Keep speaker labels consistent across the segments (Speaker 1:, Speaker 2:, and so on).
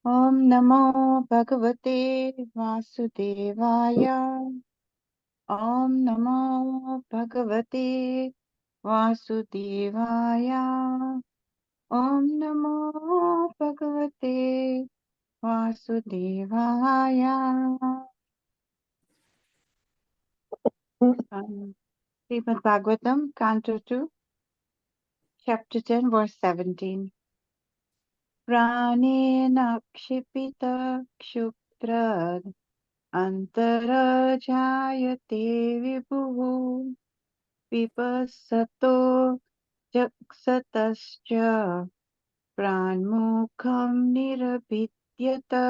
Speaker 1: Om Namo Bhagavate Vasudevaya. Om Namo Bhagavate Vasudevaya. Om Namo Bhagavate Vasudevaya. Srimad Bhagavatam, Canto 2, Chapter 10, Verse 17. Pranena kshipita kshutrad antarajayate vibhuhu vipasato jaksatascha pranmukham nirapidyata.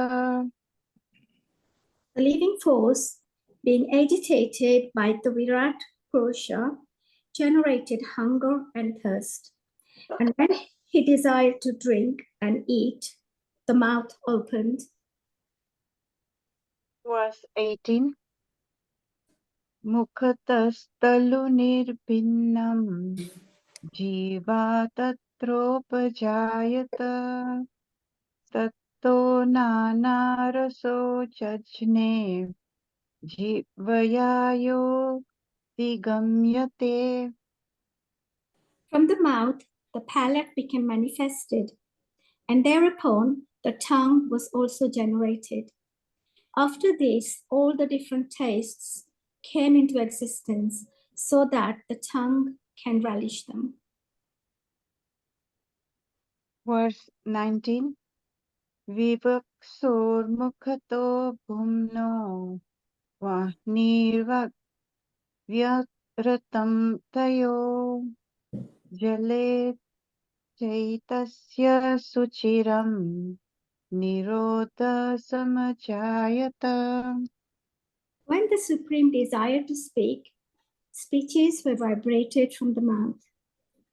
Speaker 2: The living force, being agitated by the Virat Purusha, generated hunger and thirst. And when he desired to drink and eat, the mouth opened.
Speaker 1: Verse 18. Mukhatas talunirpinnam jiva tatropajayata tatto nanaraso jajne jivyayo digamyate.
Speaker 2: From the mouth, the palate became manifested, and thereupon the tongue was also generated. After this, all the different tastes came into existence so that the tongue can relish them.
Speaker 1: Verse 19. Vivaksur mukhato bhumno vahnirvak vyaratam tayo jale chaitasya suchiram nirodha samachayata.
Speaker 2: When the Supreme desired to speak, speeches were vibrated from the mouth.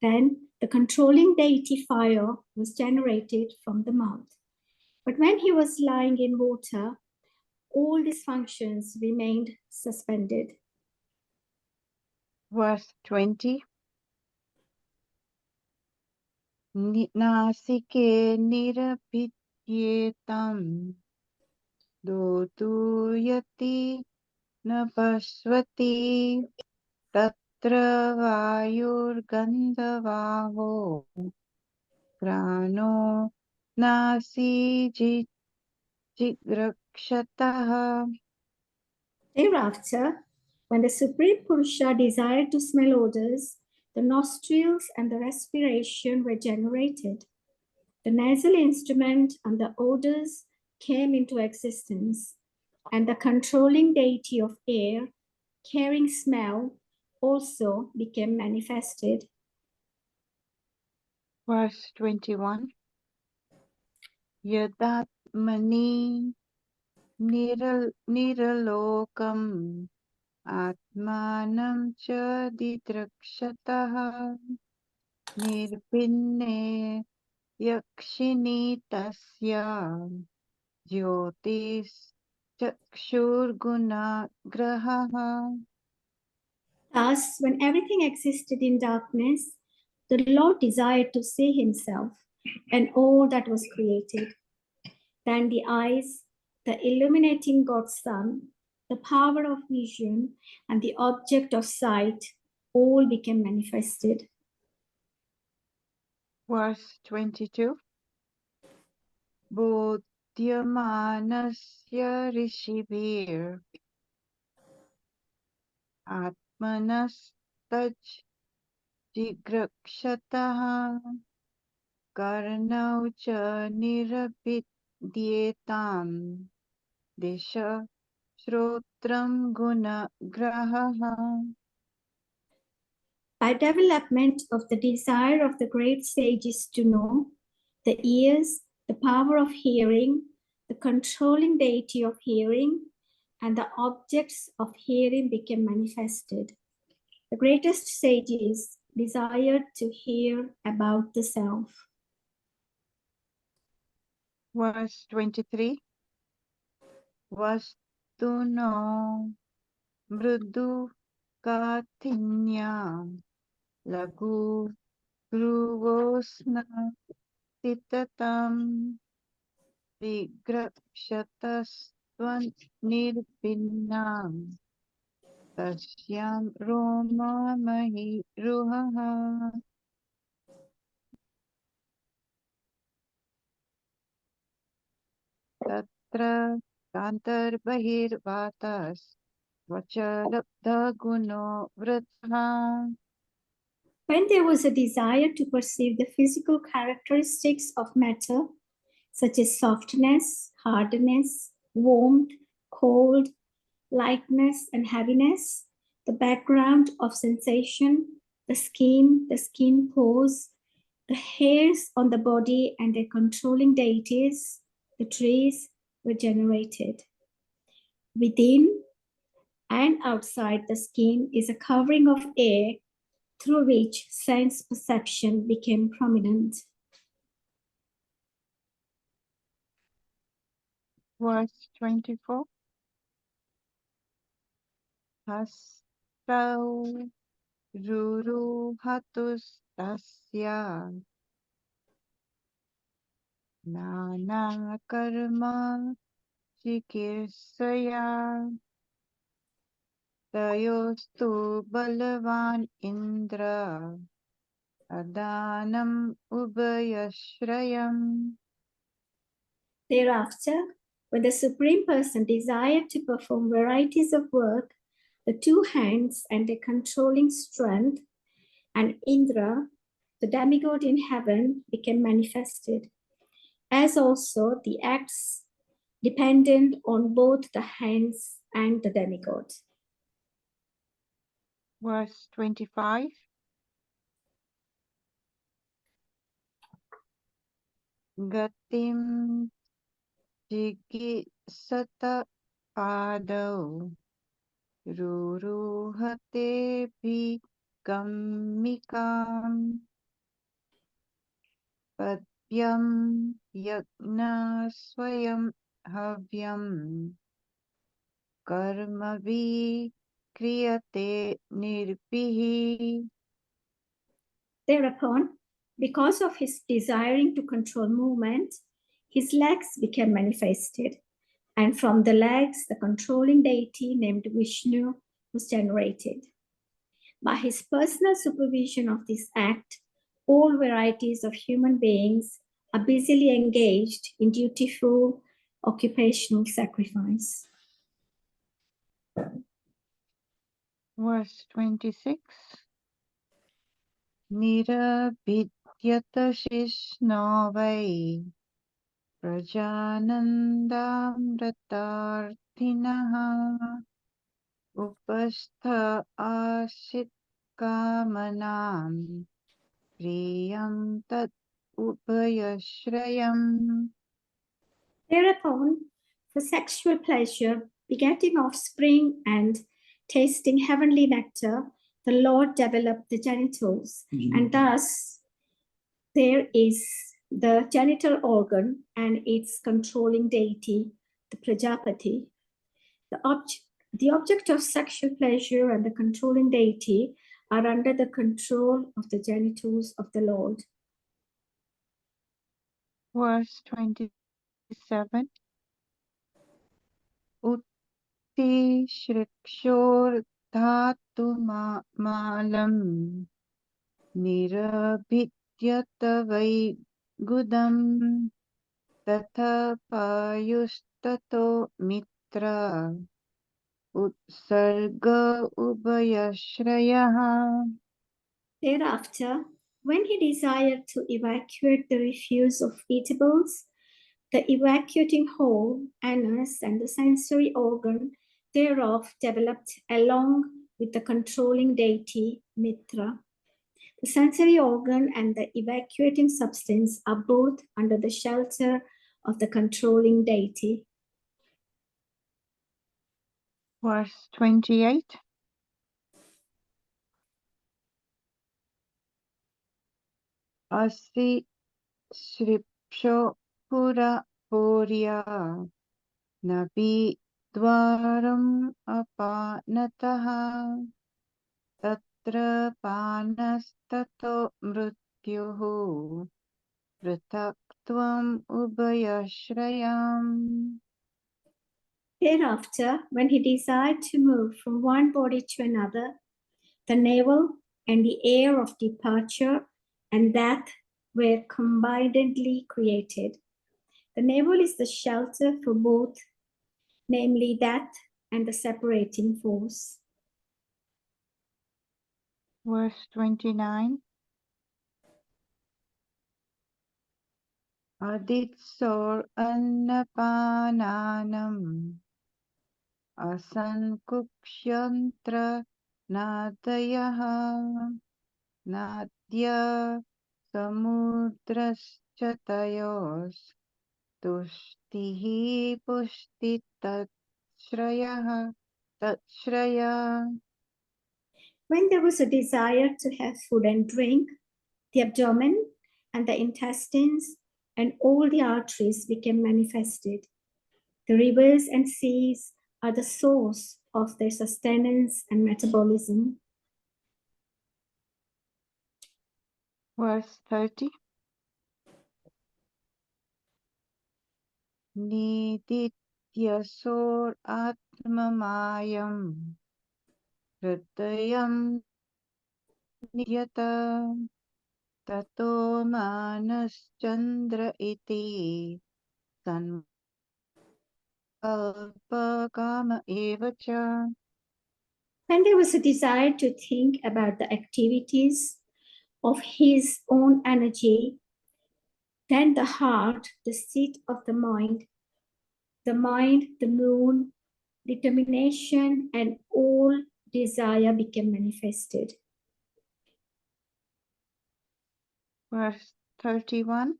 Speaker 2: Then the controlling deity fire was generated from the mouth. But when he was lying in water, all these functions remained suspended.
Speaker 1: Verse 20. Nasike nirapidyetam dotuyati napasvati tatra vayurgandhavaho prano nasi jigrakshataha.
Speaker 2: Thereafter, when the Supreme Purusha desired to smell odors, the nostrils and the respiration were generated. The nasal instrument and the odors came into existence, and the controlling deity of air, carrying smell, also became manifested.
Speaker 1: Verse 21. Yadatmani niralokam atmanam cha didrakshataha nirpinne yakshini tasya jyotis chakshurguna grahaha.
Speaker 2: Thus, when everything existed in darkness, the Lord desired to see himself and all that was created. Then the eyes, the illuminating God's Son, the power of vision, and the object of sight all became manifested.
Speaker 1: Verse 22. Bodhyamanasya rishibir atmanastaj jigrakshataha karnau cha nirapidyetam desha shrotram guna grahaha.
Speaker 2: By development of the desire of the great sages to know, the ears, the power of hearing, the controlling deity of hearing, and the objects of hearing became manifested. The greatest sages desired to hear about the self.
Speaker 1: Verse 23. Vastuno mrudu kathinya lagu gruvosna तिततं विग्रक्षतस्त्वन्निर्भिन्नाम् तस्यां रोमामहिरुहः तत्र कान्तर्बहिर्वातस्त्वचलब्धगुणो वृथः.
Speaker 2: When there was a desire to perceive the physical characteristics of matter, such as softness, hardness, warmth, cold, lightness, and heaviness, the background of sensation, the skin pores, the hairs on the body, and their controlling deities, the trees, were generated. Within and outside the skin is a covering of air through which sense perception became prominent.
Speaker 1: Verse 24. Hastau ruruhatustasya nana karma chikirsaya tayostu balavan indra adanam ubayashrayam.
Speaker 2: Thereafter, when the Supreme Person desired to perform varieties of work, the two hands and their controlling strength, and Indra, the demigod in heaven, became manifested, as also the acts dependent on both the hands and the demigod.
Speaker 1: Verse 25. Gatim jigissata padau ruruhate gammikam padvyam yagna swayam havyam karmavi kriyate nirpihi.
Speaker 2: Thereupon, because of his desiring to control movement, his legs became manifested, and from the legs, the controlling deity named Vishnu was generated. By his personal supervision of this act, all varieties of human beings are busily engaged in dutiful occupational sacrifice.
Speaker 1: Verse 26. Nirabhidyata shishnavai prajanandamrataर्थिनः upastha asit kamanam priyam tat upayashrayam.
Speaker 2: Thereupon, for sexual pleasure, begetting offspring, and tasting heavenly nectar, the Lord developed the genitals, and thus there is the genital organ and its controlling deity, the Prajapati. The object of sexual pleasure and the controlling deity are under the control of the genitals of the Lord.
Speaker 1: Verse 27. Utti shrikshor dhatu malam nirabhidyata vai gudam tatha payustato mitra utsarga ubhayashrayah.
Speaker 2: Thereafter, when he desired to evacuate the refuse of eatables, the evacuating hole, anus, and the sensory organ thereof developed along with the controlling deity, Mitra. The sensory organ and the evacuating substance are both under the shelter of the controlling deity.
Speaker 1: Verse 28. Asi shripsho pura purya nabi dwaram apanataha tatra panastato mrityuhu पृथक्त्वम् उभयश्रयम्.
Speaker 2: Thereafter, when he desired to move from one body to another, the navel and the air of departure and that were combinedly created. The navel is the shelter for both, namely death and the separating force.
Speaker 1: Verse 29. Aditsor annapananam asankukshantra nadayaha nadya samudraschatayos tushtihi pushti tatshrayaha.
Speaker 2: When there was a desire to have food and drink, the abdomen and the intestines and all the arteries became manifested. The rivers and seas are the source of their sustenance and metabolism.
Speaker 1: Verse 30. Nidityasor atmamayam hridayam niyata tato manaschandra iti sankalpakama evacha.
Speaker 2: When there was a desire to think about the activities of his own energy, then the heart, the seat of the mind, the moon, determination, and all desire became manifested.
Speaker 1: Verse 31.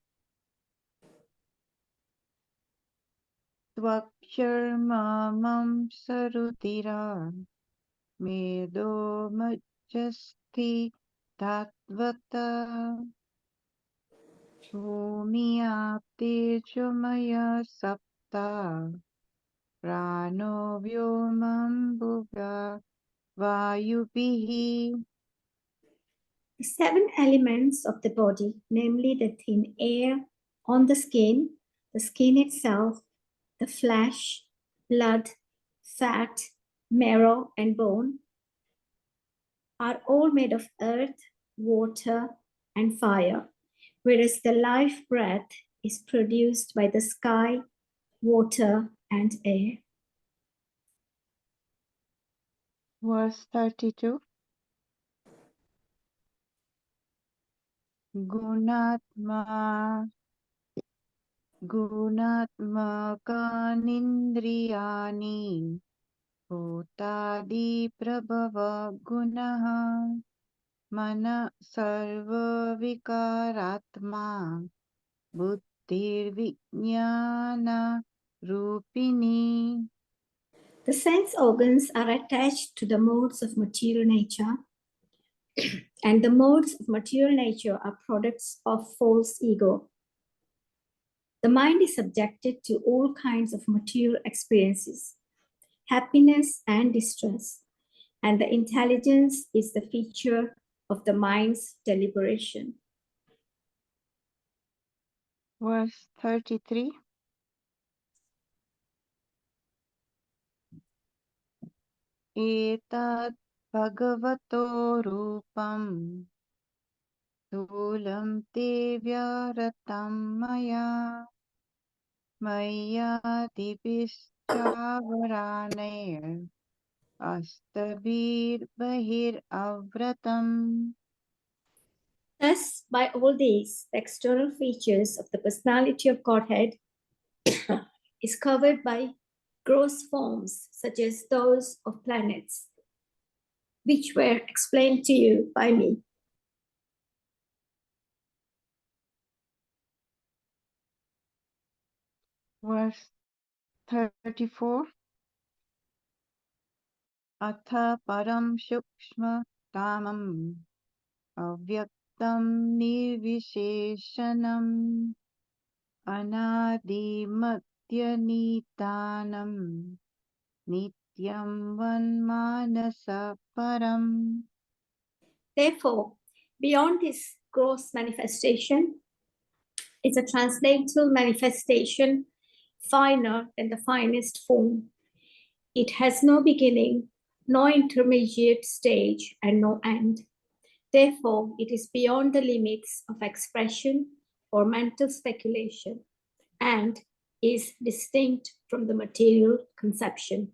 Speaker 1: Tvakshirmamam sarudira medo majjasti tatvata bhumiyaptejamaya sapta prano vyomam bhuva vayubhihi.
Speaker 2: The 7 elements of the body, namely the thin air on the skin itself, the flesh, blood, fat, marrow, and bone, are all made of earth, water, and fire, whereas the life breath is produced by the sky, water, and air.
Speaker 1: Verse 32. Gunatma Gunatmakanindriyani Bhutadi Prabhava Gunaha Mana Sarva Vikaratma Buddhir Vijnana Rupini.
Speaker 2: The sense organs are attached to the modes of material nature, and the modes of material nature are products of false ego. The mind is subjected to all kinds of material experiences, happiness and distress, and the intelligence is the feature of the mind's deliberation.
Speaker 1: Verse 33. Etat Bhagavato Rupam Thulam te vyaratam maya maya divischavaraner astabir bahir avratam.
Speaker 2: Thus, by all these, the external features of the personality of Godhead is covered by gross forms such as those of planets, which were explained to you by me.
Speaker 1: Verse 34. Atha param shukshma tamam avyaktam nirvisheshanam anadimadhyanitanam nityam vanmanasa param.
Speaker 2: Therefore, beyond this gross manifestation, is a transcendental manifestation, finer than the finest form. It has no beginning, no intermediate stage, and no end. Therefore, it is beyond the limits of expression or mental speculation and is distinct from the material conception.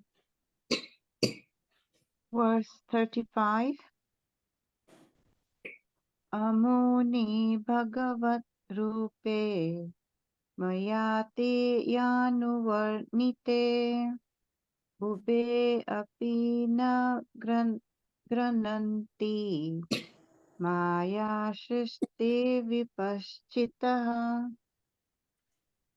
Speaker 1: Verse 35. Amuni Bhagavat Rupe Mayate Yanuvarnite Ube api na grananti Maya Shiste Vipaschitaha.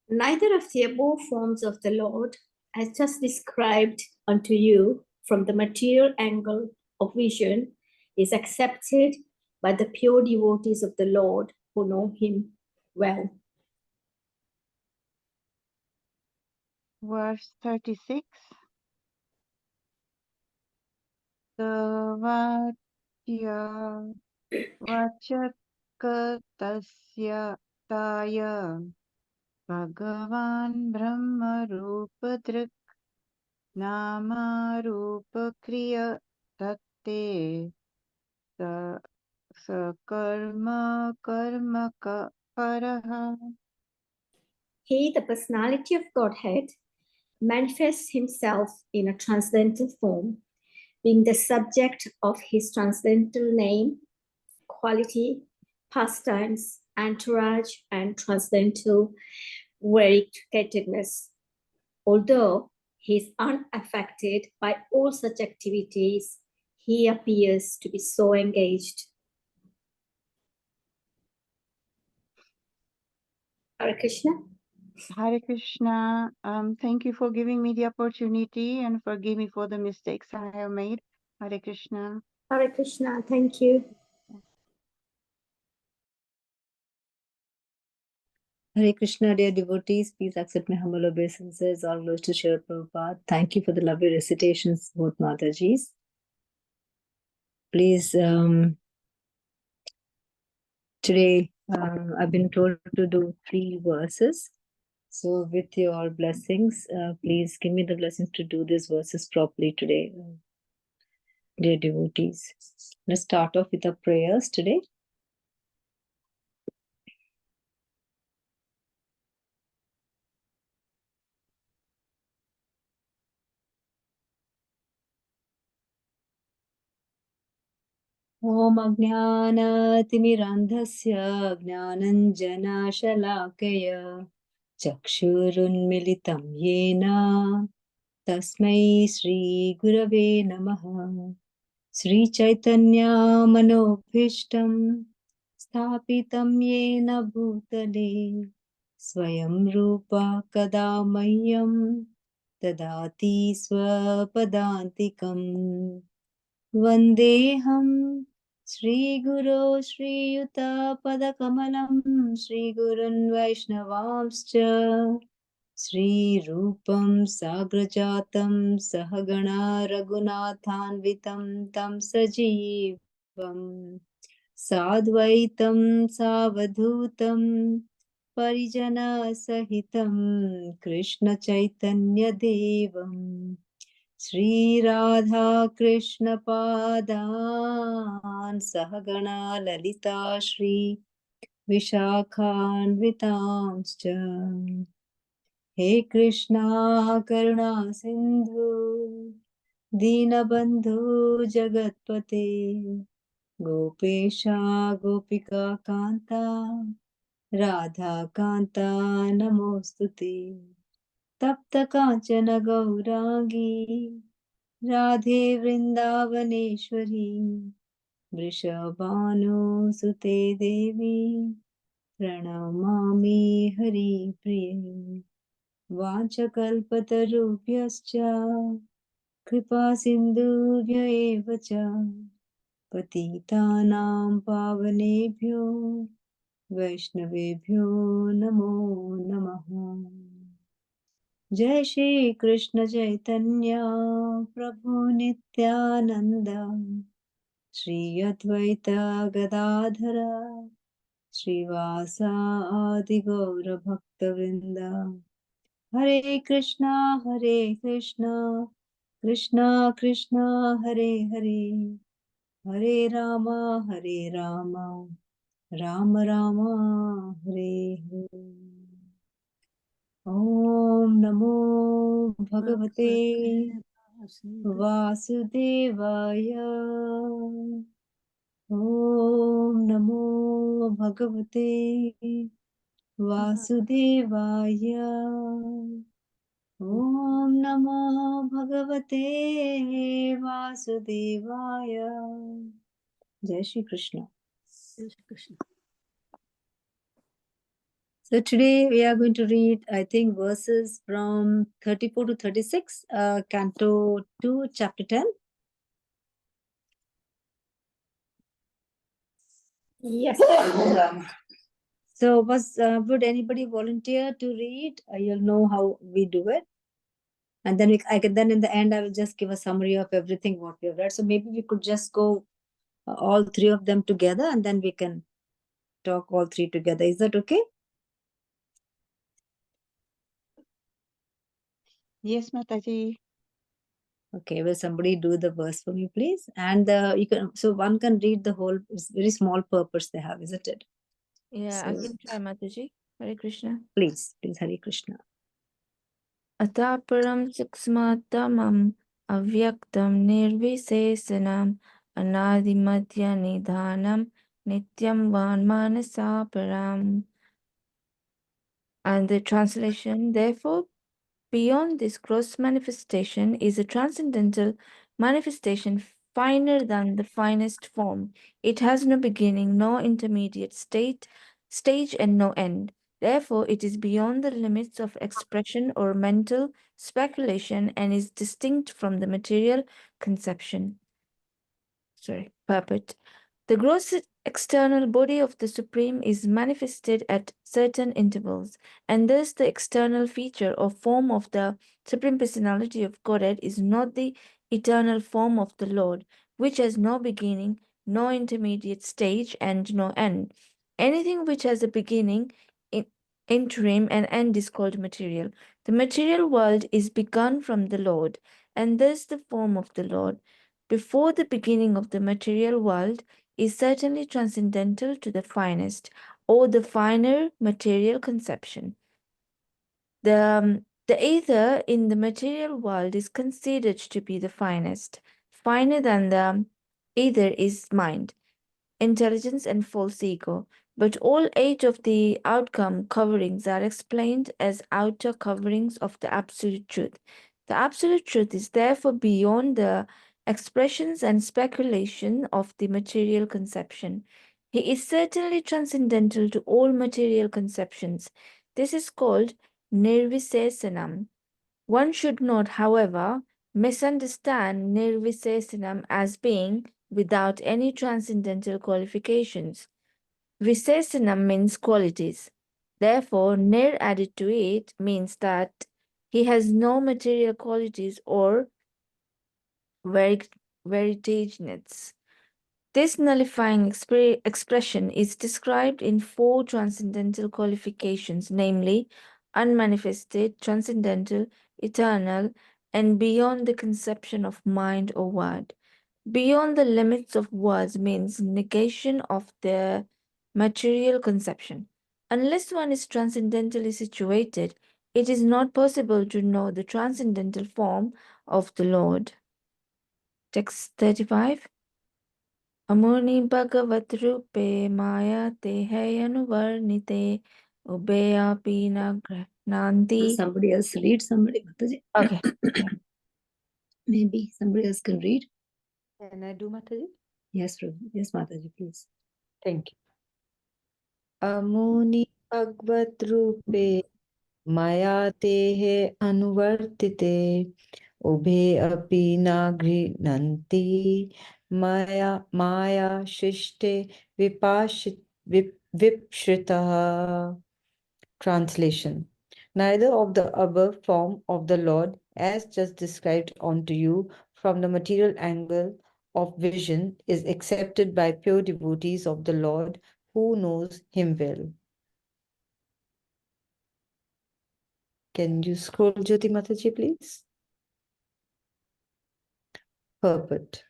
Speaker 2: Neither of the above forms of the Lord, as just described unto you from the material angle of vision, is accepted by the pure devotees of the Lord who know him well.
Speaker 1: Verse 36. Savatya Vachakatasya Taya Bhagavan Brahma Rupadrik Nama Rupakriya Tatte Sakarma Karma Paraha.
Speaker 2: He, the personality of Godhead, manifests himself in a transcendental form, being the subject of his transcendental name, quality, pastimes, entourage, and transcendental variegatedness. Although he is unaffected by all such activities, he appears to be so engaged. Hare Krishna.
Speaker 1: Hare Krishna. Thank you for giving me the opportunity and forgive me for the mistakes I have made. Hare Krishna.
Speaker 2: Hare Krishna. Thank you.
Speaker 3: Hare Krishna, dear devotees, please accept my humble obeisances. All glories to Srila Prabhupada. Thank you for the lovely recitations, both Matajis. Please, today I've been told to do 3 verses. So with your blessings, please give me the blessings to do these verses properly today, dear devotees. Let's start off with our prayers today. Om Ajnanatimirandhasya Gnananjanashalakaya Chakshurunmilitam Yena Tasmai Shri Gurave Namaha. Shri Chaitanya Manobhishtam Sthapitam Yena Bhutale Swayam Rupa Kadamayyam Dadati Swapadantikam Vandeham Shri Guru Shri Yuta Padakamalam Shri Gurun Vaishnavamscha Shri Rupam Sagrajatam Sahagana Raghunathanvitam Tam Sajivam Sadvaitam Savadhutam Parijana Sahitam Krishna Chaitanya Devam Shri Radha Krishna Padan Sahagana Lalita Shri Vishakhanvitamscha He Krishna Karuna Sindhu Dinabandhu Jagatpate Gopesha Gopika Kanta Radha Kanta Namostute Tapta Kanchana Gaurangi Radhe Vrindavaneshwari Vrishabhanu Sute Devi Pranamami Hari Priye वाञ्छकल्पतरुभ्यश्च कृपा सिन्धुभ्य एव च पतितानां पावनेभ्यो वैष्णवेभ्यो नमो नमः जय श्री कृष्ण चैतन्य प्रभु Nityanand Shri Advaita Gadadhar Srivasa Adi Gaura Bhakta Vrinda. Hare Krishna, Krishna Krishna, Hare Hare, Hare Rama, Rama Rama, Hare Hare. Om Namo Bhagavate Vasudevaya. Om Namo Bhagavate Vasudevaya. Om Namo Bhagavate Vasudevaya. Jai Shri Krishna.
Speaker 4: Jai Shri Krishna.
Speaker 3: So today we are going to read, I think, verses from 34 to 36, Canto 2, Chapter 10.
Speaker 2: Yes.
Speaker 3: So would anybody volunteer to read? You'll know how we do it. And then then in the end, I will just give a summary of everything what we have read. So maybe we could just go all three of them together and then we can talk all three together. Is that okay?
Speaker 1: Yes, Mataji.
Speaker 3: Okay, will somebody do the verse for me, please? And you can, so one can read the whole. It's very small purpose they have, isn't it?
Speaker 4: Yeah, I can try, Mataji. Hare Krishna.
Speaker 3: Please, Hare Krishna.
Speaker 4: Ataparam suksmatamam avyaktam nirvisesanam anadimadya nidhanam nityam vanmanasaparam. And the translation, therefore, beyond this gross manifestation is a transcendental manifestation finer than the finest form. It has no beginning, no intermediate stage, and no end. Therefore, it is beyond the limits of expression or mental speculation and is distinct from the material conception. Puppet. The gross external body of the Supreme is manifested at certain intervals, and thus the external feature or form of the Supreme Personality of Godhead is not the eternal form of the Lord, which has no beginning, no intermediate stage, and no end. Anything which has a beginning, interim, and end is called material. The material world is begun from the Lord, and thus the form of the Lord before the beginning of the material world is certainly transcendental to the finest or the finer material conception. The ether in the material world is considered to be the finest. Finer than the ether is mind, intelligence, and false ego. But all eight of the outcome coverings are explained as outer coverings of the absolute truth. The absolute truth is therefore beyond the expressions and speculation of the material conception. He is certainly transcendental to all material conceptions. This is called nirvisesanam. One should not, however, misunderstand nirvisesanam as being without any transcendental qualifications. Visesanam means qualities. Therefore, nir added to it means that he has no material qualities or veritageness. This nullifying expression is described in four transcendental qualifications, namely unmanifested, transcendental, eternal, and beyond the conception of mind or word. Beyond the limits of words means negation of the material conception. Unless one is transcendentally situated, it is not possible to know the transcendental form of the Lord. Text 35. Amuni Bhagavat Rupe Maya Te Anuvarnite Ubeya Pina Nanti.
Speaker 3: Somebody else read, somebody. Mataji.
Speaker 4: Okay.
Speaker 3: Maybe somebody else can read.
Speaker 5: Can I do, Mataji?
Speaker 3: Yes, yes, Mataji, please.
Speaker 5: Thank you. Amuni Bhagvat Rupe Maya Tehe Anuvartite Ubhe Api Nagrinanti Maya Shishte Vipshritaha. Translation. Neither of the above form of the Lord, as just described unto you from the material angle of vision, is accepted by pure devotees of the Lord, who knows him well. Can you scroll, Jyoti Mataji, please? Purport.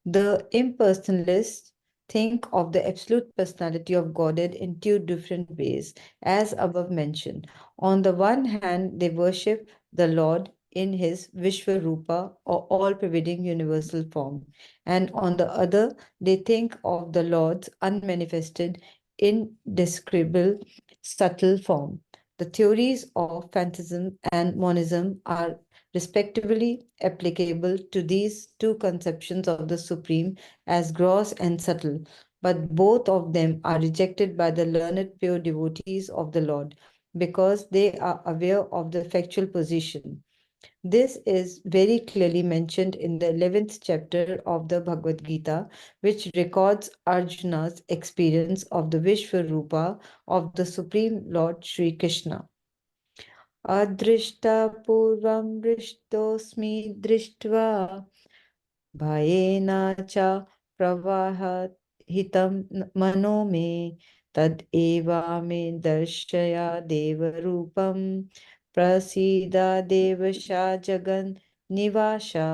Speaker 5: The impersonalists think of the absolute personality of Godhead in two different ways, as above mentioned. On the one hand, they worship the Lord in his Vishwarupa, or all-pervading universal form. And on the other, they think of the Lord's unmanifested, indescribable, subtle form. The theories of phantasm and monism are respectively applicable to these two conceptions of the Supreme as gross and subtle, but both of them are rejected by the learned pure devotees of the Lord because they are aware of the factual position. This is very clearly mentioned in the 11th chapter of the Bhagavad Gita, which records Arjuna's experience of the Vishwarupa of the Supreme Lord Sri Krishna. अदृष्टा पूर्वं दृष्टोऽस्मि दृष्ट्वा भयेन च प्रवाहितं मनो मे तदेवामे दर्शय देवरूपं प्रसीद देवशा जगन्निवासा.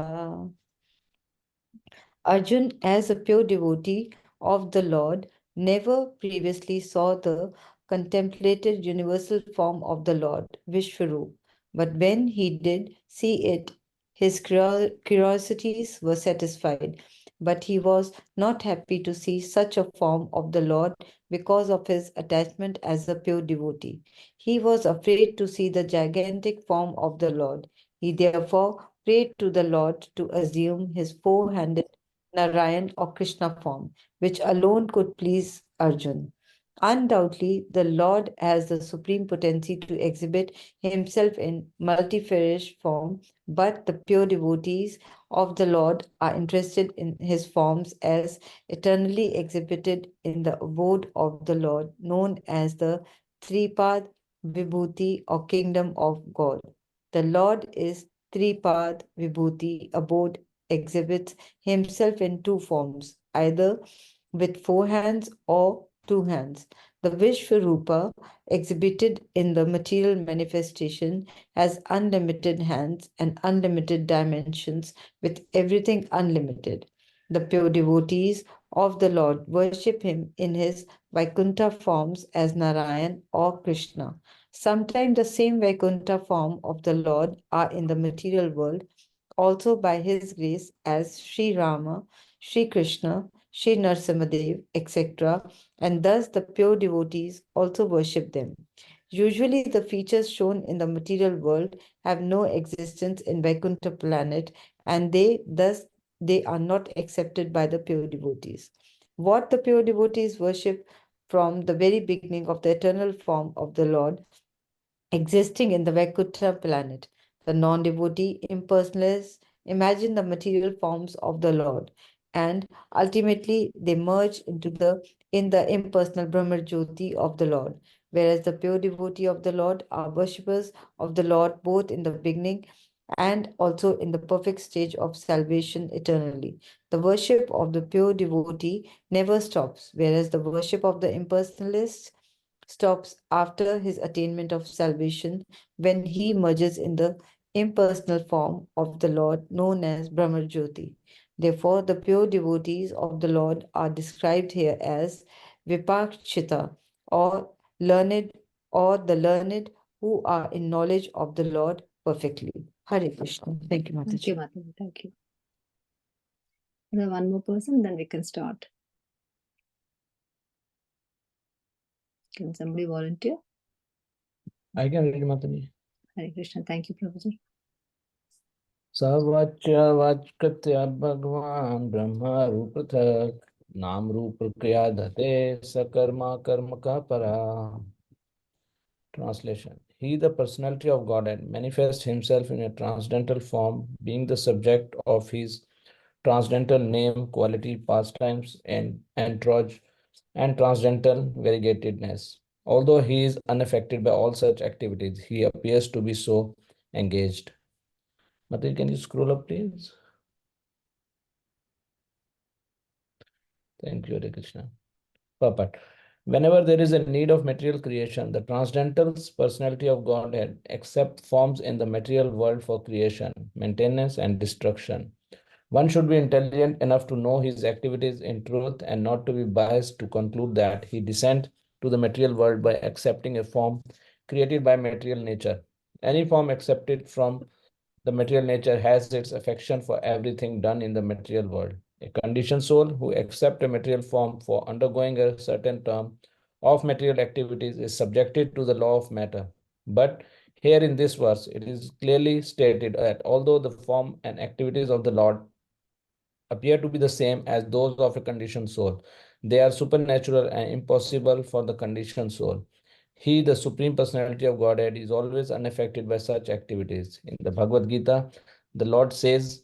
Speaker 5: Arjun, as a pure devotee of the Lord, never previously saw the contemplated universal form of the Lord, Vishwarup. But when he did see it, his curiosities were satisfied. But he was not happy to see such a form of the Lord because of his attachment as a pure devotee. He was afraid to see the gigantic form of the Lord. He therefore prayed to the Lord to assume his four-handed Narayan or Krishna form, which alone could please Arjun. Undoubtedly, the Lord has the supreme potency to exhibit himself in multifarious form, but the pure devotees of the Lord are interested in his forms as eternally exhibited in the abode of the Lord, known as the Tripad Vibhuti or Kingdom of God. The Lord is Tripad Vibhuti, abode, exhibits himself in two forms, either with four hands or two hands. The Vishwarupa, exhibited in the material manifestation, has unlimited hands and unlimited dimensions, with everything unlimited. The pure devotees of the Lord worship him in his Vaikuntha forms as Narayan or Krishna. Sometimes the same Vaikuntha form of the Lord are in the material world, also by his grace, as Sri Rama, Sri Krishna, Sri Narsimadev, etc., and thus the pure devotees also worship them. Usually the features shown in the material world have no existence in Vaikuntha planet, and they are not accepted by the pure devotees. What the pure devotees worship from the very beginning of the eternal form of the Lord existing in the Vaikuntha planet. The non-devotee impersonalists imagine the material forms of the Lord, and ultimately they merge in the impersonal Brahma Jyoti of the Lord, whereas the pure devotee of the Lord are worshippers of the Lord both in the beginning and also in the perfect stage of salvation eternally. The worship of the pure devotee never stops, whereas the worship of the impersonalists stops after his attainment of salvation when he merges in the impersonal form of the Lord known as Brahma Jyoti. Therefore, the pure devotees of the Lord are described here as Vipakshita learned or the learned who are in knowledge of the Lord perfectly. Hare Krishna. Thank you,
Speaker 3: Thank you,
Speaker 5: Mataji.
Speaker 3: Mataji. Thank you. We have one more person, then we can start. Can somebody volunteer?
Speaker 6: I can read Mataji.
Speaker 3: Hare Krishna. Thank you, Prabhuji.
Speaker 6: सवच्च भगवान ब्रह्म रूप पृथक नाम रूप क्रिया धते सकर्मा कर्म का परा. Translation. He, the personality of Godhead, manifests himself in a transcendental form, being the subject of his transcendental name, quality, pastimes, and transcendental variegatedness. Although he is unaffected by all such activities, he appears to be so engaged. Mataji, can you scroll up, please? Thank you, Hare Krishna. Purport. Whenever there is a need of material creation, the transcendental personality of Godhead accepts forms in the material world for creation, maintenance, and destruction. One should be intelligent enough to know his activities in truth and not to be biased to conclude that he descends to the material world by accepting a form created by material nature. Any form accepted from the material nature has its affection for everything done in the material world. A conditioned soul who accepts a material form for undergoing a certain term of material activities is subjected to the law of matter. But here in this verse, it is clearly stated that although the form and activities of the Lord appear to be the same as those of a conditioned soul, they are supernatural and impossible for the conditioned soul. He, the Supreme Personality of Godhead, is always unaffected by such activities. In the Bhagavad Gita, the Lord says,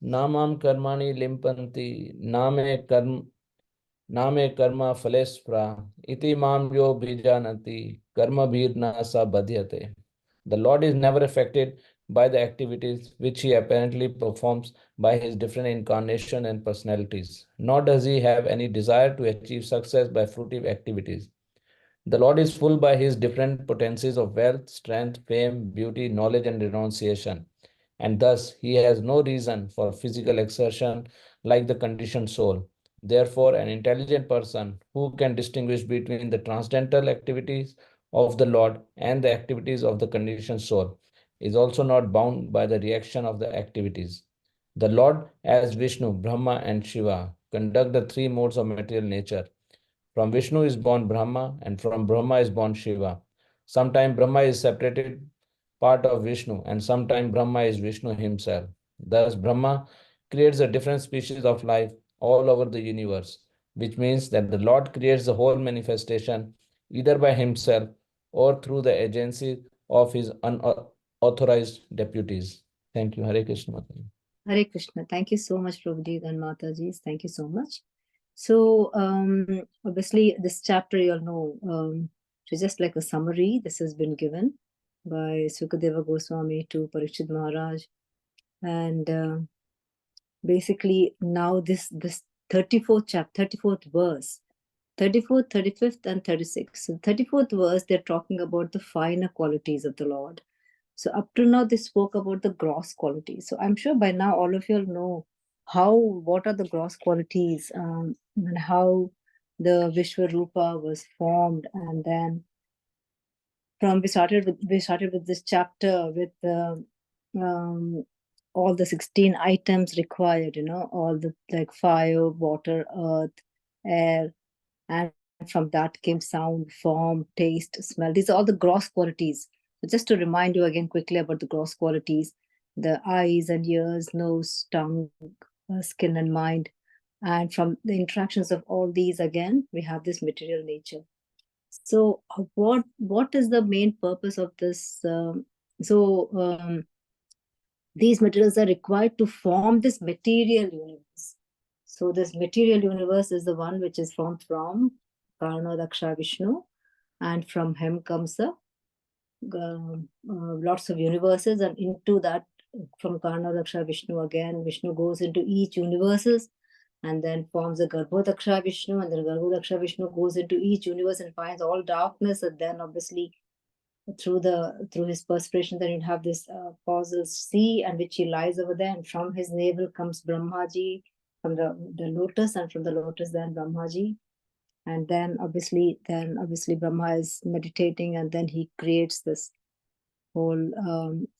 Speaker 6: Namam karmani limpanti, name karma phalespra, iti mam yo bhijanati, karma bhirna sa badhyate. The Lord is never affected by the activities which he apparently performs by his different incarnation and personalities, nor does he have any desire to achieve success by fruitive activities. The Lord is full by his different potencies of wealth, strength, fame, beauty, knowledge, and renunciation, and thus he has no reason for physical exertion like the conditioned soul. Therefore, an intelligent person who can distinguish between the transcendental activities of the Lord and the activities of the conditioned soul is also not bound by the reaction of the activities. The Lord, as Vishnu, Brahma, and Shiva, conduct the three modes of material nature. From Vishnu is born Brahma, and from Brahma is born Shiva. Sometimes Brahma is separated part of Vishnu, and sometimes Brahma is Vishnu himself. Thus, Brahma creates a different species of life all over the universe, which means that the Lord creates the whole manifestation either by himself or through the agency of his unauthorized deputies. Thank you. Hare Krishna.
Speaker 3: Hare Krishna. Thank you so much, Prabhuji and Mataji. Thank you so much. So, obviously, this chapter, you all know, it's just like a summary. This has been given by Sukadeva Goswami to Parikshit Maharaj. And basically, now this 34th chapter, 34th verse, 34th, 35th, and 36th. So, 34th verse, they're talking about the finer qualities of the Lord. So up to now, they spoke about the gross qualities. So I'm sure by now all of you all know what are the gross qualities, and how the Vishwarupa was formed. And then we started with this chapter with all the 16 items required, all the like fire, water, earth, air, and from that came sound, form, taste, smell. These are all the gross qualities. So just to remind you again quickly about the gross qualities, the eyes and ears, nose, tongue, skin and mind. And from the interactions of all these, again, we have this material nature. So what is the main purpose of this? These materials are required to form this material universe. So this material universe is the one which is formed from Karna Daksha Vishnu, and from him comes the lots of universes, and into that, from Karna Daksha Vishnu again, Vishnu goes into each universes and then forms a Garbhodaksha Vishnu, and then Garbhodaksha Vishnu goes into each universe and finds all darkness, and then obviously through his perspiration, then you have this causal sea, and which he lies over there, and from his navel comes Brahmaji, from the lotus, and from the lotus then Brahmaji. And then obviously Brahma is meditating, and then he creates this whole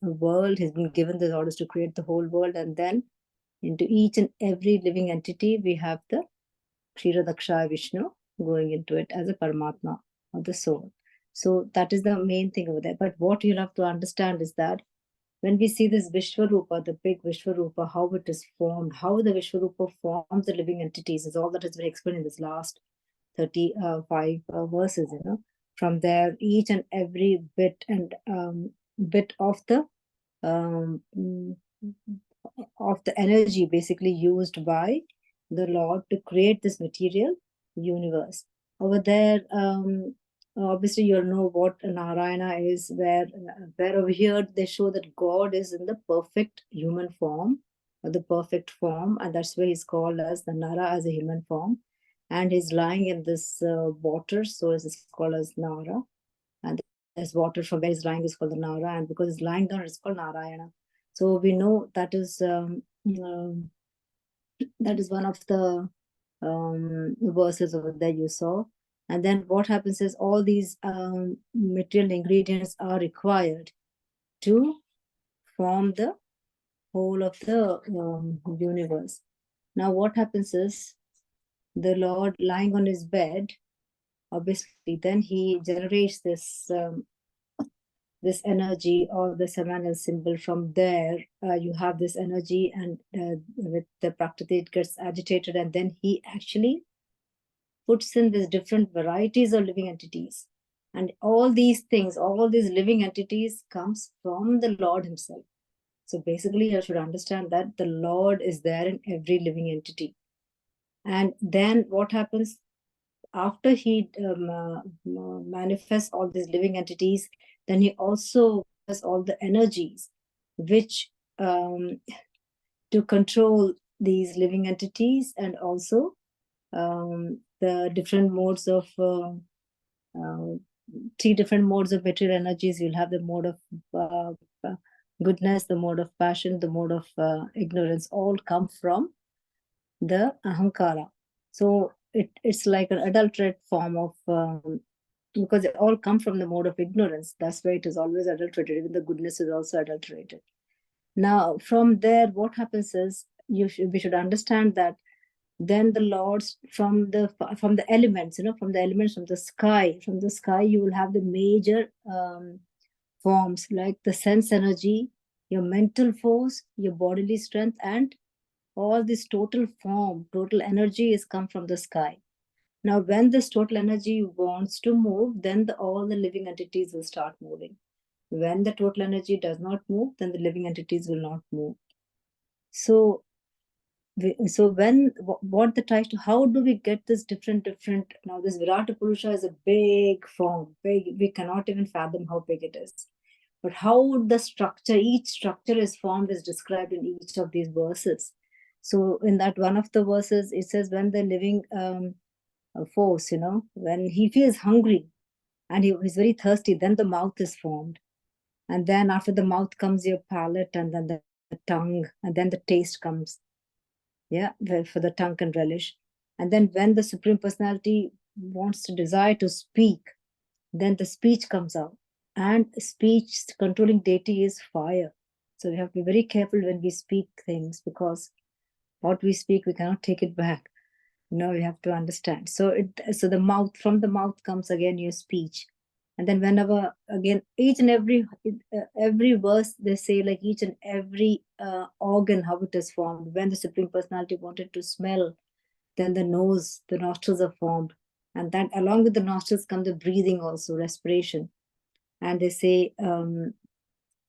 Speaker 3: world. He's been given the orders to create the whole world, and then into each and every living entity we have the Kshiradakshaya Vishnu going into it as a Paramatma or the soul. So that is the main thing over there. But what you'll have to understand is that when we see this Vishwarupa, the big Vishwarupa, how it is formed, how the Vishwarupa forms the living entities, is all that has been explained in this last 35 verses. From there, each and every bit of the energy basically used by the Lord to create this material universe. Over there, obviously you'll know what Narayana is, where over here they show that God is in the perfect human form, or the perfect form, and that's why he's called as the Nara, as a human form. and he's lying in this water, so it's called as Nara. And this water from where he's lying is called the Nara, and because he's lying down, it's called Narayana. So we know that is one of the verses over there you saw. And then what happens is all these material ingredients are required to form the whole of the universe. Now what happens is the Lord lying on his bed, obviously then he generates this this energy or the Samanal symbol. From there you have this energy, and with the Prakriti it gets agitated, and then he actually puts in these different varieties of living entities. And all these things, all these living entities comes from the Lord himself. So basically you should understand that the Lord is there in every living entity. And then what happens after he manifests all these living entities, then he also has all the energies which to control these living entities, and also the different modes of three different modes of material energies. You'll have the mode of goodness, the mode of passion, the mode of ignorance, all come from the ahankara. So it's like an adulterate form of because they all come from the mode of ignorance. That's why it is always adulterated. Even the goodness is also adulterated. Now from there what happens is we should understand that then the lords from the elements, from the elements, from the sky you will have the major forms like the sense energy, your mental force, your bodily strength, and all this total form, total energy is come from the sky. Now when this total energy wants to move, then all the living entities will start moving. When the total energy does not move, then the living entities will not move. So when what the tries to, how do we get this different now this Virata Purusha is a big form, big, we cannot even fathom how big it is. But how the structure, each structure is formed, is described in each of these verses. So in that one of the verses it says when the living force, when he feels hungry and he's very thirsty, then the mouth is formed, and then after the mouth comes your palate, and then the tongue, and then the taste comes, for the tongue can relish. And then when the Supreme Personality wants to desire to speak, then the speech comes out, and speech controlling deity is fire. So we have to be very careful when we speak things, because what we speak we cannot take it back. We have to understand. So the mouth, from the mouth comes again your speech. And then whenever again each and every verse they say, like each and every organ, how it is formed. When the Supreme Personality wanted to smell, then the nostrils are formed, and that along with the nostrils come the breathing also, respiration. And they say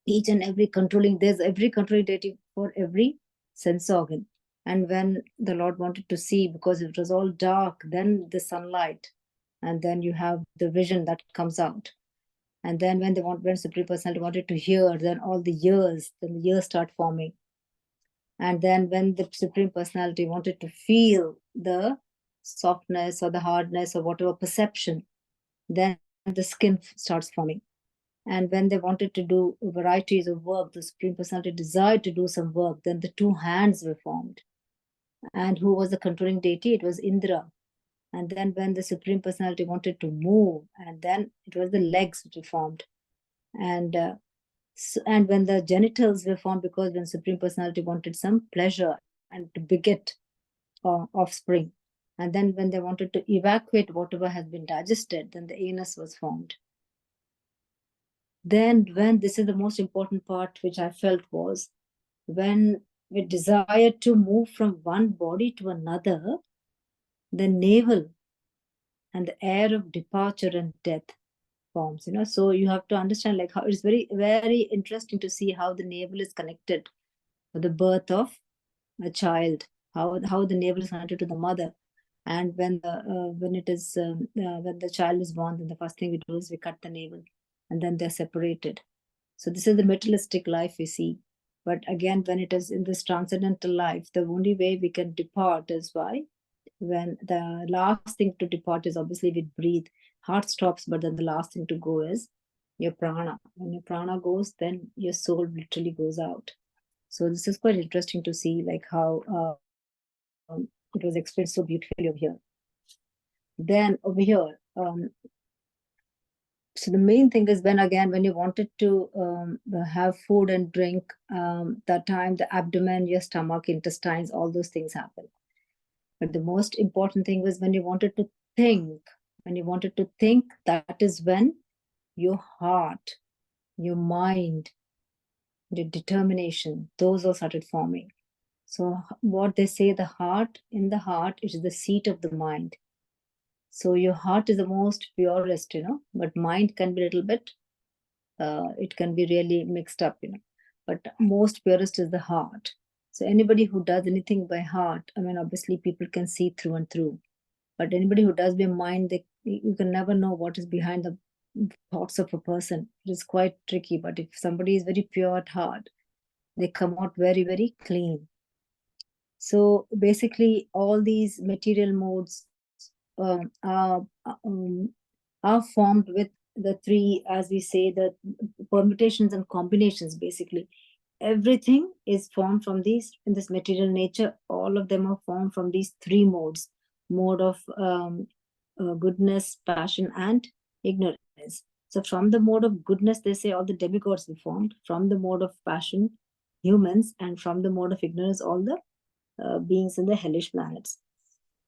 Speaker 3: each and every controlling, there's every controlling deity for every sense organ. And when the Lord wanted to see, because it was all dark, then the sunlight, and then you have the vision that comes out. And then when Supreme Personality wanted to hear, then all the ears start forming. And then when the Supreme Personality wanted to feel the softness or the hardness or whatever perception, then the skin starts forming. And when they wanted to do varieties of work, the Supreme Personality desired to do some work, then the two hands were formed. And who was the controlling deity? It was Indra. And then when the Supreme Personality wanted to move, and then it was the legs which were formed. And when the genitals were formed, because when Supreme Personality wanted some pleasure and to beget offspring. And then when they wanted to evacuate whatever has been digested, then the anus was formed. Then when, this is the most important part which I felt, was when we desire to move from one body to another, the navel and the air of departure and death forms. So you have to understand, like, how it's very, very interesting to see how the navel is connected for the birth of a child, how the navel is connected to the mother. And when the child is born, then the first thing we do is we cut the navel, and then they're separated. So this is the materialistic life we see. But again, when it is in this transcendental life, the only way we can depart is by when the last thing to depart is obviously we breathe, heart stops, but then the last thing to go is your prana. When your prana goes, then your soul literally goes out. So this is quite interesting to see, like how it was explained so beautifully over here. Then over here, so the main thing is when you wanted to have food and drink, that time the abdomen, your stomach, intestines, all those things happen. But the most important thing was when you wanted to think. When you wanted to think, that is when your heart, your mind, your determination, those all started forming. So what they say, in the heart, it is the seat of the mind. So your heart is the most purest, but mind can be a little bit, it can be really mixed up, but most purest is the heart. So anybody who does anything by heart, I mean, obviously people can see through and through, but anybody who does by mind, you can never know what is behind the thoughts of a person. It is quite tricky, but if somebody is very pure at heart, they come out very, very clean. So basically all these material modes are formed with the three, as we say, the permutations and combinations. Basically everything is formed from these, in this material nature, all of them are formed from these three modes: mode of goodness, passion, and ignorance. So from the mode of goodness, they say all the demigods were formed. From the mode of passion, humans, and from the mode of ignorance, all the beings in the hellish planets.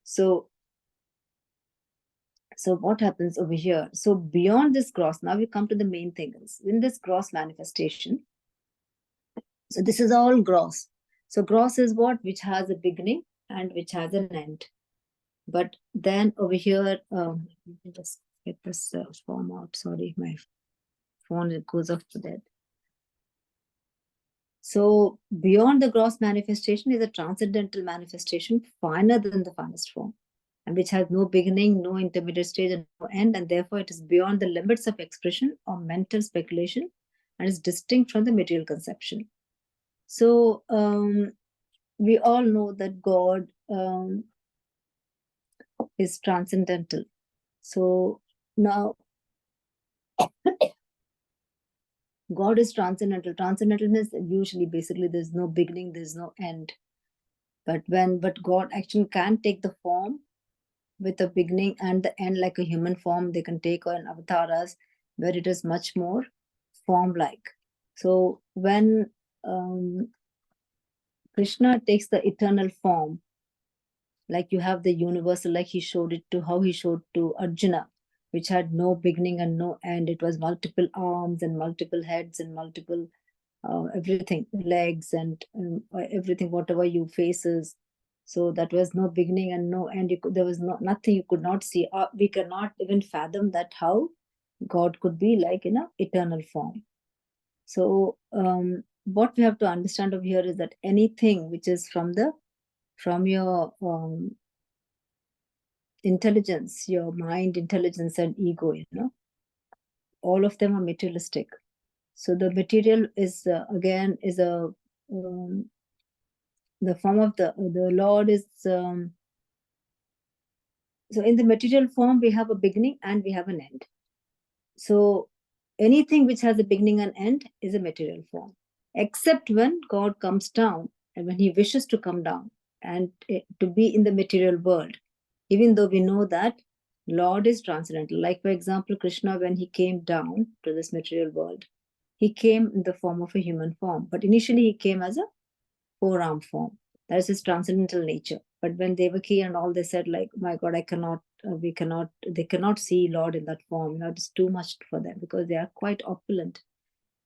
Speaker 3: So what happens over here? So beyond this gross, now we come to the main things. In this gross manifestation, so this is all gross. So gross is what? Which has a beginning and which has an end. But then over here, let me just get this form out. Sorry, my phone, it goes off to that. So beyond the gross manifestation is a transcendental manifestation, finer than the finest form, and which has no beginning, no intermediate stage, and no end, and therefore it is beyond the limits of expression or mental speculation, and is distinct from the material conception. So we all know that God is transcendental. So now God is transcendental. Transcendentalness, usually basically there's no beginning, there's no end. But God actually can take the form with a beginning and the end, like a human form they can take, or an avataras, where it is much more form-like. So when Krishna takes the eternal form, like you have the universal, like how he showed to Arjuna, which had no beginning and no end. It was multiple arms and multiple heads and multiple everything, legs and everything, whatever you faces. So that was no beginning and no end. There was nothing you could not see. We cannot even fathom that how God could be like in an eternal form. So what we have to understand over here is that anything which is from your intelligence, your mind, intelligence, and ego, all of them are materialistic. So the material is again is a the form of the Lord is so in the material form we have a beginning and we have an end. So anything which has a beginning and end is a material form, except when God comes down and when he wishes to come down and to be in the material world, even though we know that Lord is transcendental. Like for example, Krishna, when he came down to this material world, he came in the form of a human form, but initially he came as a four-arm form. That is his transcendental nature. But when Devaki and all, they said like, my God, they cannot see Lord in that form. It's too much for them because they are quite opulent.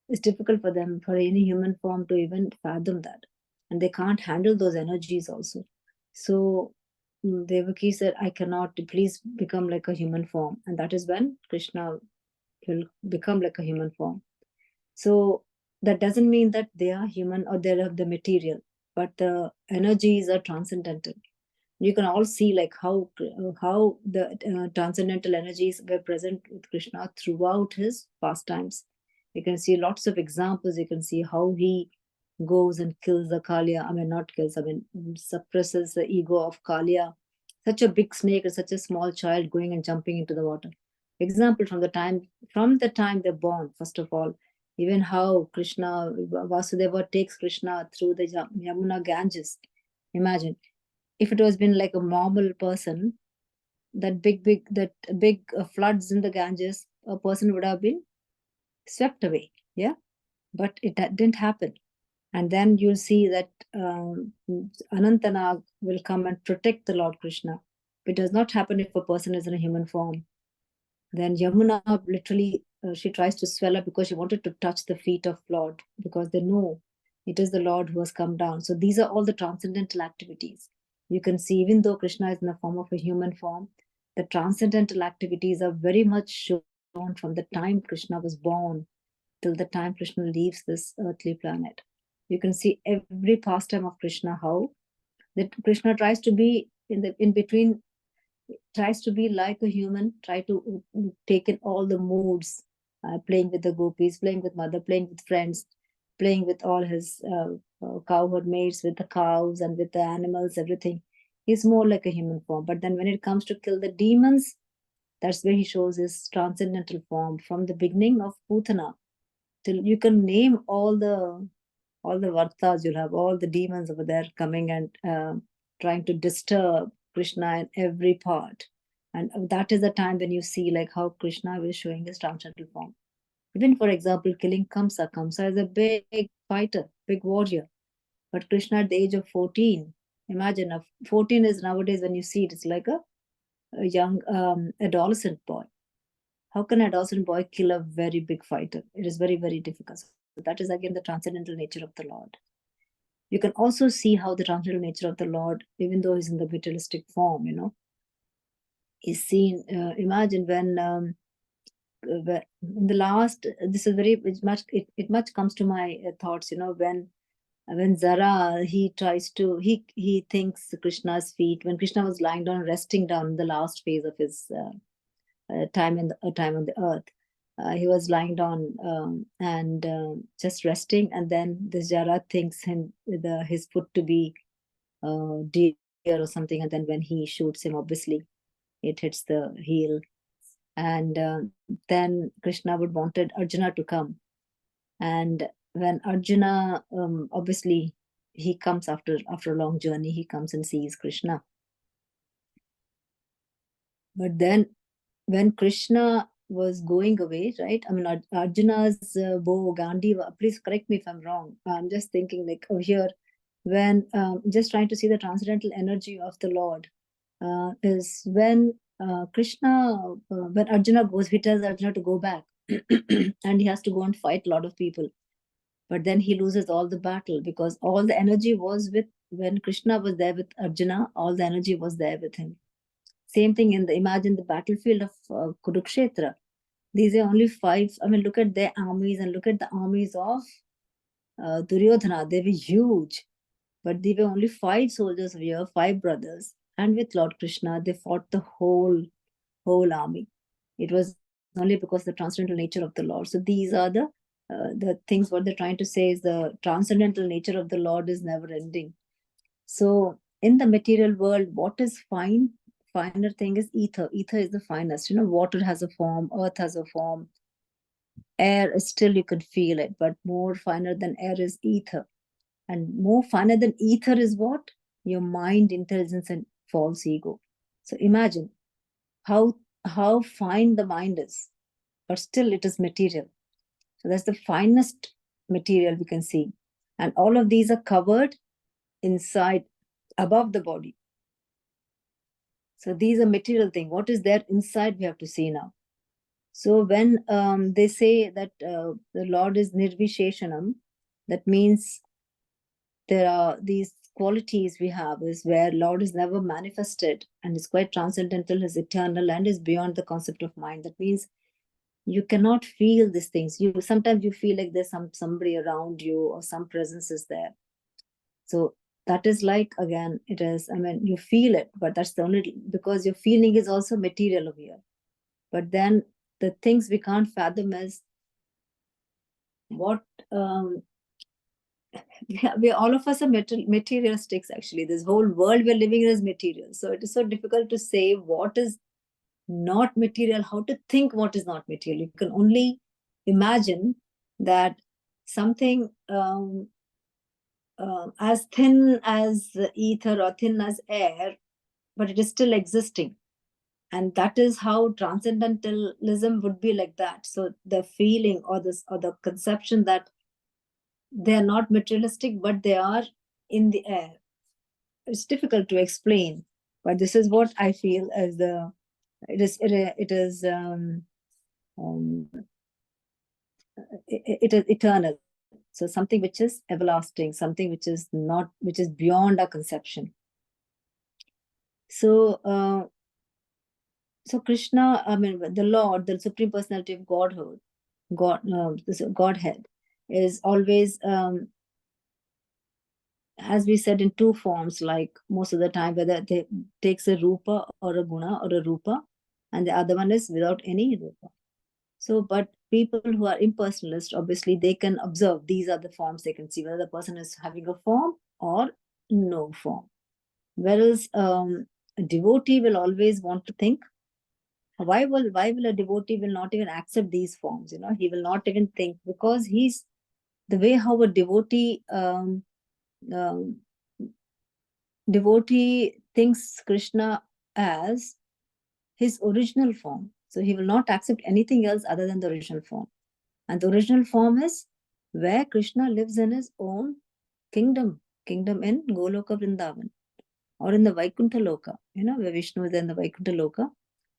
Speaker 3: It's difficult for them, for any human form, to even fathom that. And they can't handle those energies also. So Devaki said, I cannot, please become like a human form. And that is when Krishna will become like a human form. So that doesn't mean that they are human or they are the material, but the energies are transcendental. You can all see like how the transcendental energies were present with Krishna throughout his pastimes. You can see lots of examples. You can see how he goes and kills the Kaliya. Not kills, suppresses the ego of Kaliya such a big snake and such a small child going and jumping into the water. Example, from the time they're born, first of all, even how Krishna, Vasudeva takes Krishna through the Yamuna Ganges. Imagine, if it was been like a normal person, that big floods in the Ganges, a person would have been swept away. Yeah, but that didn't happen. And then you'll see that Anantanag will come and protect the Lord Krishna. It does not happen if a person is in a human form. Then Yamuna literally, she tries to swell up because she wanted to touch the feet of Lord, because they know it is the Lord who has come down. So these are all the transcendental activities. You can see, even though Krishna is in the form of a human form, the transcendental activities are very much shown from the time Krishna was born till the time Krishna leaves this earthly planet. You can see every pastime of Krishna, how that Krishna tries to be in between, tries to be like a human, try to take in all the moods, playing with the gopis, playing with mother, playing with friends, playing with all his cowherd mates, with the cows and with the animals, everything. He's more like a human form. But then when it comes to kill the demons, that's where he shows his transcendental form from the beginning of Putana till you can name all the vartas. You'll have all the demons over there coming and trying to disturb Krishna in every part. And that is the time when you see like how Krishna is showing his transcendental form. Even for example, killing Kamsa. Kamsa is a big fighter, big warrior. But Krishna at the age of 14, imagine, 14 is nowadays when you see it, it's like a young adolescent boy. How can an adolescent boy kill a very big fighter? It is very, very difficult. So that is again the transcendental nature of the Lord. You can also see how the transcendental nature of the Lord, even though he's in the materialistic form, is seen. Imagine when in the last, this is very it much comes to my thoughts. When Zara, he tries to he thinks Krishna's feet, when Krishna was lying down, resting down in the last phase of his time on the earth. He was lying down and just resting, and then the Jara thinks him with his foot to be deer or something, and then when he shoots him, obviously it hits the heel, and then Krishna would wanted Arjuna to come, and when Arjuna obviously he comes after a long journey, he comes and sees Krishna, but then when Krishna was going away, right? I mean, Arjuna's bow, Gandiva, please correct me if I'm wrong. I'm just thinking like over here, when just trying to see the transcendental energy of the Lord is when Krishna, when Arjuna goes, he tells Arjuna to go back and he has to go and fight a lot of people. But then he loses all the battle because all the energy was with, when Krishna was there with Arjuna, all the energy was there with him. Same thing imagine the battlefield of Kurukshetra. These are only 5. I mean, look at their armies and look at the armies of Duryodhana. They were huge, but they were only 5 soldiers here, 5 brothers. And with Lord Krishna, they fought the whole army. It was only because the transcendental nature of the Lord. So these are the things what they're trying to say is the transcendental nature of the Lord is never ending. So in the material world, what is finer thing is ether. Ether is the finest. Water has a form, earth has a form, air is still, you can feel it, but more finer than air is ether. And more finer than ether is what? Your mind, intelligence, and false ego. So imagine how fine the mind is, but still it is material. So that's the finest material we can see. And all of these are covered inside, above the body. So these are material things. What is there inside, we have to see now. So when they say that the Lord is Nirvisheshanam, that means there are these qualities we have is where Lord is never manifested and is quite transcendental, is eternal, and is beyond the concept of mind. That means you cannot feel these things. Sometimes you feel like there's somebody around you or some presence is there. So that is like, again, it is, I mean, you feel it, but that's the only, because your feeling is also material over here. But then the things we can't fathom is what all of us are materialistics, actually. This whole world we're living in is material. So it is so difficult to say what is not material, how to think what is not material. You can only imagine that something as thin as ether or thin as air, but it is still existing. And that is how transcendentalism would be like that. So the feeling or the conception that they are not materialistic, but they are in the air. It's difficult to explain, but this is what I feel as it is eternal. So something which is everlasting, something which is beyond our conception. So so Krishna, I mean the Lord, the Supreme Personality of Godhead, Godhead is always, as we said, in two forms, like most of the time, whether it takes a rupa or a guna or a rupa, and the other one is without any rupa. So, but people who are impersonalist, obviously, they can observe these are the forms. They can see whether the person is having a form or no form. Whereas a devotee will always want to think, why will a devotee will not even accept these forms? He will not even think, because he's the way how a devotee thinks Krishna as his original form. So he will not accept anything else other than the original form. And the original form is where Krishna lives in his own kingdom in Goloka Vrindavan, or in the Vaikuntha Loka, where Vishnu is in the Vaikuntha Loka,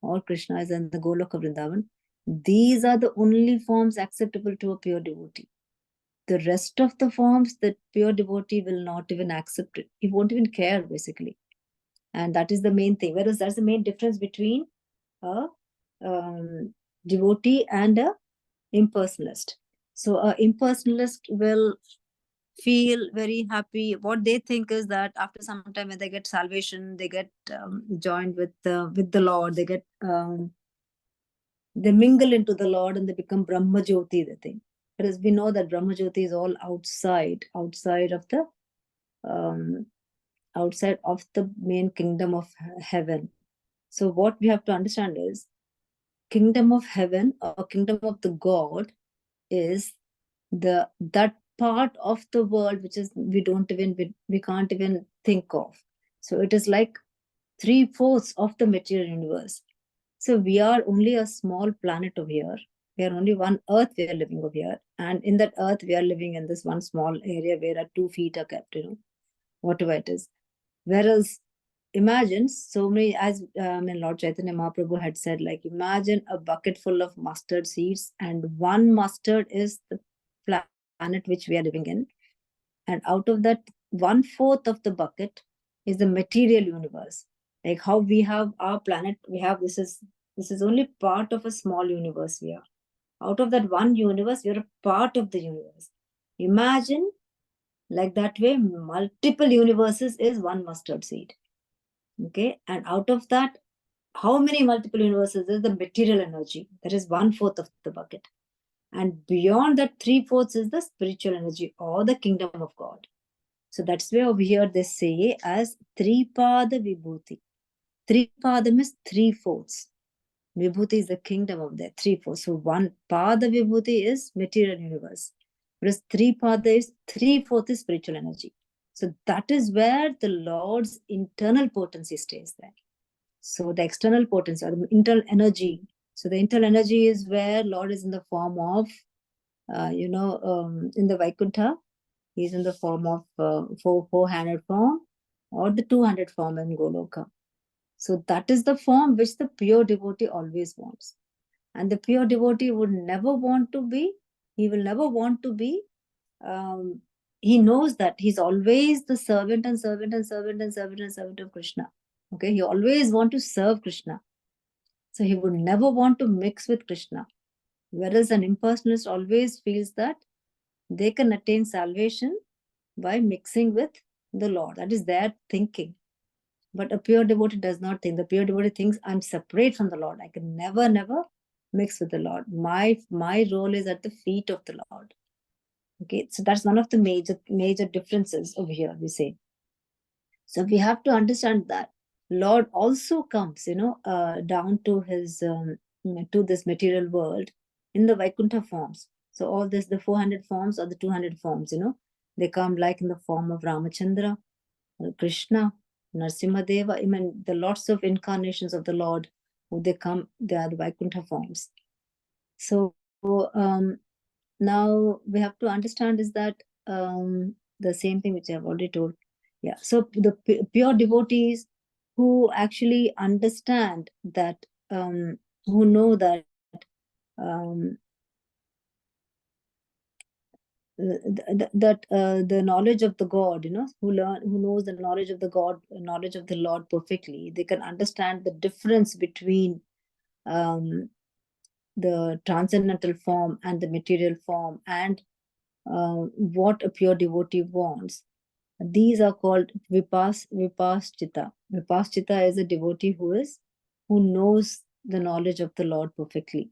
Speaker 3: or Krishna is in the Goloka Vrindavan. These are the only forms acceptable to a pure devotee. The rest of the forms, the pure devotee will not even accept it. He won't even care, basically. And that is the main thing. Whereas that's the main difference between a devotee and a impersonalist. So a impersonalist will feel very happy. What they think is that after some time, when they get salvation, they get joined with the Lord. They get they mingle into the Lord and they become Brahma Jyoti, they think. Whereas we know that Brahma Jyoti is all outside of the main kingdom of heaven. So what we have to understand is, kingdom of heaven or kingdom of the God is that part of the world which is we can't even think of. So it is like 3/4 of the material universe. So we are only a small planet over here. We are only one earth we are living over here. And in that earth, we are living in this one small area where our 2 feet are kept, whatever it is. Whereas imagine so many, as Lord Chaitanya Mahaprabhu had said, like, imagine a bucket full of mustard seeds, and one mustard is the planet which we are living in. And out of that, 1/4 of the bucket is the material universe. Like how we have our planet, this is only part of a small universe we are. Out of that one universe, we are a part of the universe. Imagine, like that way, multiple universes is one mustard seed. Okay, and out of that, how many multiple universes is the material energy? That is 1/4 of the bucket. And beyond that, 3/4 is the spiritual energy or the kingdom of God. So that's why over here they say as Tripada Vibhuti. Tripada means 3/4. Vibhuti is the kingdom of the 3/4. So one Pada Vibhuti is material universe. Whereas Tripada is 3/4 is spiritual energy. So that is where the Lord's internal potency stays there. So the external potency or the internal energy. So the internal energy is where Lord is in the form of, in the Vaikuntha, he's in the form of four-handed form or the 200 form in Goloka. So that is the form which the pure devotee always wants. And the pure devotee would never want to be, he will never want to be, he knows that he's always the servant of Krishna. Okay, he always want to serve Krishna. So he would never want to mix with Krishna. Whereas an impersonalist always feels that they can attain salvation by mixing with the Lord. That is their thinking. But a pure devotee does not think. The pure devotee thinks, I'm separate from the Lord. I can never mix with the Lord. My role is at the feet of the Lord. Okay, so that's one of the major differences over here, we say. So we have to understand that Lord also comes, down to his to this material world in the Vaikuntha forms. So all this, the 400 forms or the 200 forms, they come like in the form of Ramachandra, Krishna, Narasimhadeva. I mean, the lots of incarnations of the Lord, who they come, they are the Vaikuntha forms. So now we have to understand is that the same thing which I have already told. Yeah. So the pure devotees who actually understand that, who know that the knowledge of the God, who knows the knowledge of the God, knowledge of the Lord perfectly, they can understand the difference between the transcendental form and the material form, and what a pure devotee wants. These are called vipaschita. Vipaschita is a devotee who knows the knowledge of the Lord perfectly,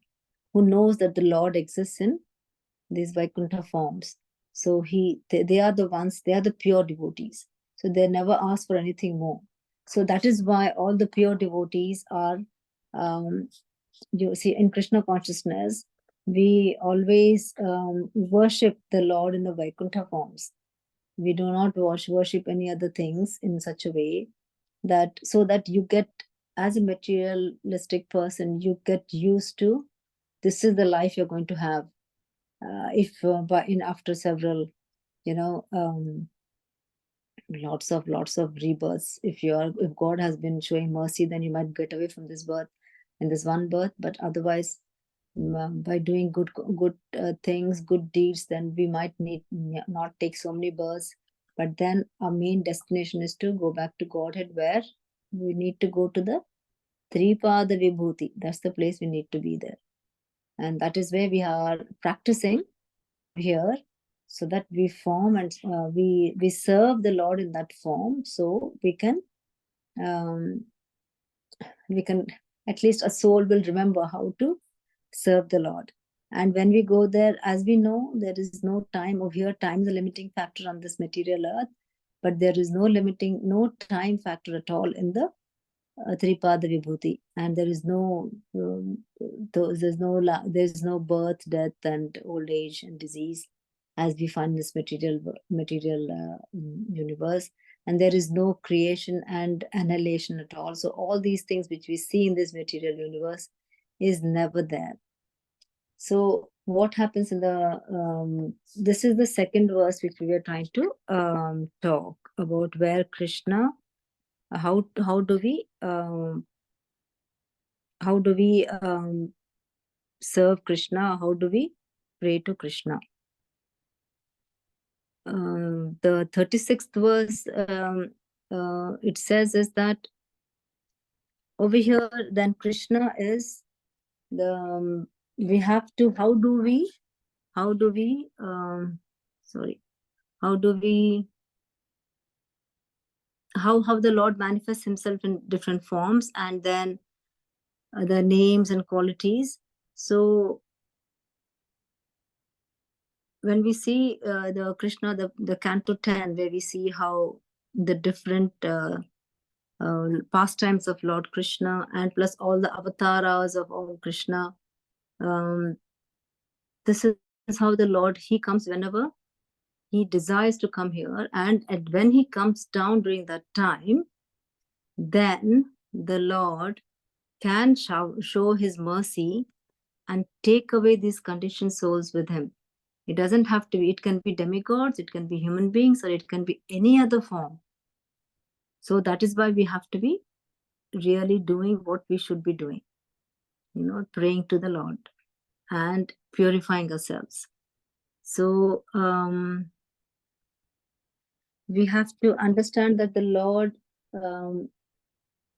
Speaker 3: who knows that the Lord exists in these Vaikuntha forms. So they are the ones, they are the pure devotees. So they never ask for anything more. So that is why all the pure devotees are, you see, in Krishna consciousness, we always worship the Lord in the Vaikuntha forms. We do not worship any other things in such a way that, so that you get, as a materialistic person, you get used to, this is the life you're going to have. After several, lots of rebirths, if God has been showing mercy, then you might get away from this birth, in this one birth. But otherwise, by doing good things, good deeds, then we might need not take so many births. But then our main destination is to go back to Godhead, where we need to go to the Tripada Vibhuti. That's the place we need to be there. And that is where we are practicing here, so that we form and we serve the Lord in that form, so we can at least a soul will remember how to serve the Lord. And when we go there, as we know, there is no time over here. Time is a limiting factor on this material earth, but there is no time factor at all in the Tripada Vibhuti, and there is no there's no birth, death, and old age and disease, as we find in this material universe. And there is no creation and annihilation at all. So all these things which we see in this material universe is never there. So what happens in the this is the second verse which we are trying to talk about, where Krishna, how do we serve Krishna? How do we pray to Krishna? The 36th verse, it says is that over here, then Krishna is the, we have to, how do we how do how the Lord manifests himself in different forms, and then the names and qualities. So when we see the Krishna, the Canto 10, where we see how the different pastimes of Lord Krishna, and plus all the avatars of all Krishna, this is how the Lord, he comes whenever he desires to come here. And when he comes down during that time, then the Lord can show his mercy and take away these conditioned souls with him. It doesn't have to be, it can be demigods, it can be human beings, or it can be any other form. So that is why we have to be really doing what we should be doing, praying to the Lord and purifying ourselves. So we have to understand that the Lord,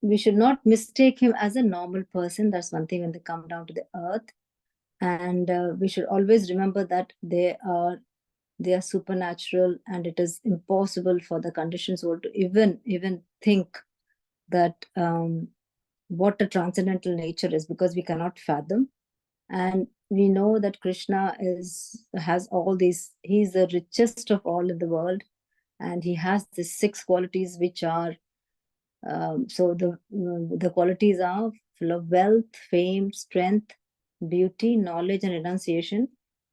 Speaker 3: we should not mistake him as a normal person. That's one thing when they come down to the earth. And we should always remember that they are supernatural, and it is impossible for the conditioned soul to even think that what a transcendental nature is, because we cannot fathom. And we know that Krishna has all these, he's the richest of all in the world, and he has the 6 qualities which are, so the qualities are full of wealth, fame, strength, beauty, knowledge, and renunciation.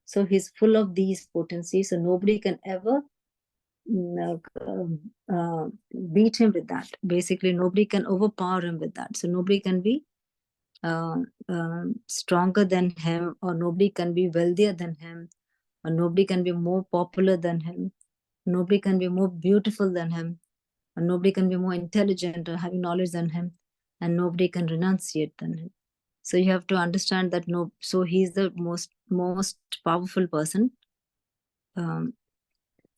Speaker 3: So he's full of these potencies, so nobody can ever beat him with that. Basically, nobody can overpower him with that. So nobody can be stronger than him, or nobody can be wealthier than him, or nobody can be more popular than him, nobody can be more beautiful than him, or nobody can be more intelligent or having knowledge than him, and nobody can renunciate than him. So you have to understand that so he's the most powerful person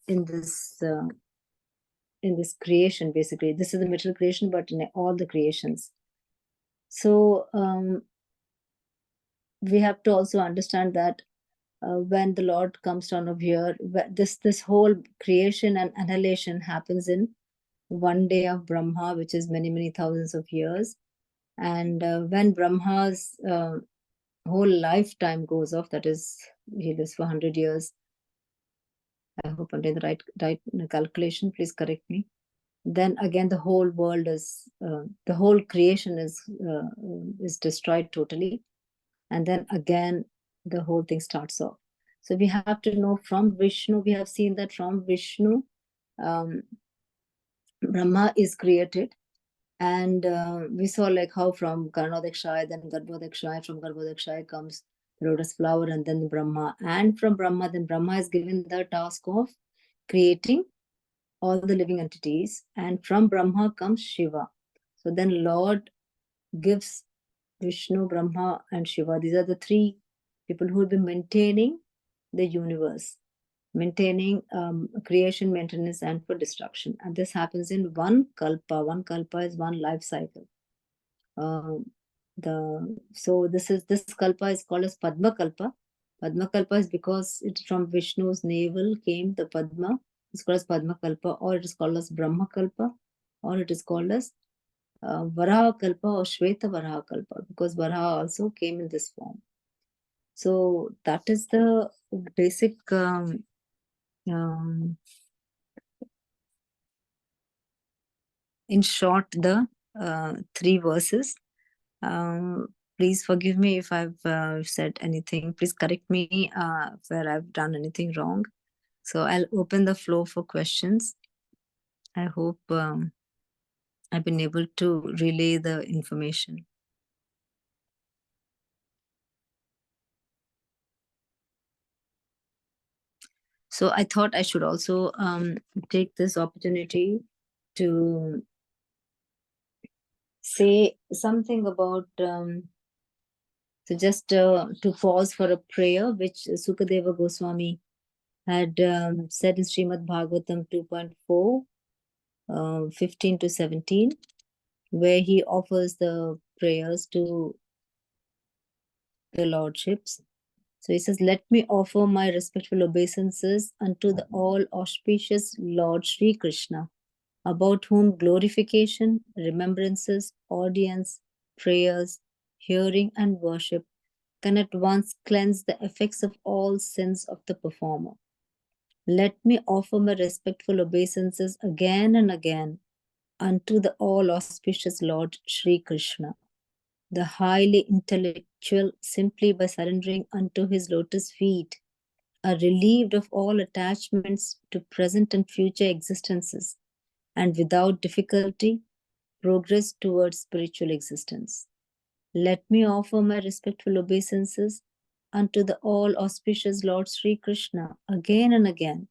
Speaker 3: in this creation. Basically, this is the material creation, but in all the creations. So we have to also understand that when the Lord comes down over here, this whole creation and annihilation happens in one day of Brahma, which is many thousands of years. And when Brahma's whole lifetime goes off, that is, he lives for 100 years. I hope I'm doing the right calculation. Please correct me. Then again, the whole world is, the whole creation is destroyed totally. And then again, the whole thing starts off. So we have to know from Vishnu, we have seen that from Vishnu, Brahma is created. And we saw like how from Karnodakshaya, then Garbhodakshaya, from Garbhodakshaya comes the lotus flower, and then the Brahma. And from Brahma, then Brahma is given the task of creating all the living entities. And from Brahma comes Shiva. So then Lord gives Vishnu, Brahma, and Shiva. These are the 3 people who will be maintaining the universe, maintaining creation, maintenance, and for destruction. And this happens in one kalpa. One kalpa is one life cycle. So this kalpa is called as Padma kalpa. Padma kalpa is because it from Vishnu's navel came the Padma. It's called as Padma kalpa, or it is called as Brahma kalpa, or it is called as Varaha kalpa or Shweta Varaha kalpa, because Varaha also came in this form. So that is the basic in short, the 3 verses. Please forgive me if I've said anything. Please correct me where I've done anything wrong. So I'll open the floor for questions. I hope I've been able to relay the information. So I thought I should also take this opportunity to say something about, so just to pause for a prayer, which Sukadeva Goswami had said in Srimad Bhagavatam 2.4, 15 to 17, where he offers the prayers to the lordships. So he says, "Let me offer my respectful obeisances unto the all auspicious Lord Sri Krishna, about whom glorification, remembrances, audience, prayers, hearing, and worship can at once cleanse the effects of all sins of the performer. Let me offer my respectful obeisances again and again unto the all auspicious Lord Sri Krishna, the highly intellectual, simply by surrendering unto his lotus feet, are relieved of all attachments to present and future existences, and without difficulty progress towards spiritual existence. Let me offer my respectful obeisances unto the all auspicious Lord Sri Krishna again and again,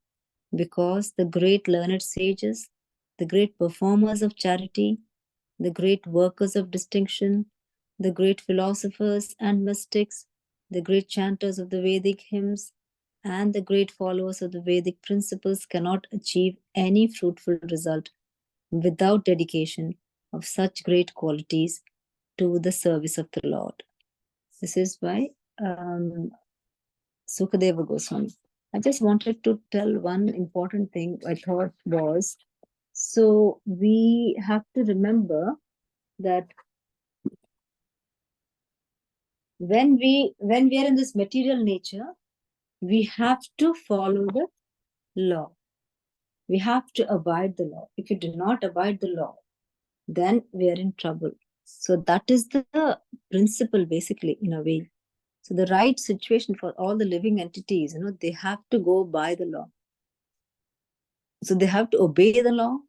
Speaker 3: because the great learned sages, the great performers of charity, the great workers of distinction, the great philosophers and mystics, the great chanters of the Vedic hymns, and the great followers of the Vedic principles cannot achieve any fruitful result without dedication of such great qualities to the service of the Lord." This is by Sukadeva Goswami. I just wanted to tell one important thing I thought was, so we have to remember that when we are in this material nature, we have to follow the law. We have to abide the law. If you do not abide the law, then we are in trouble. So that is the principle, basically, in a way. So the right situation for all the living entities, they have to go by the law. So they have to obey the law.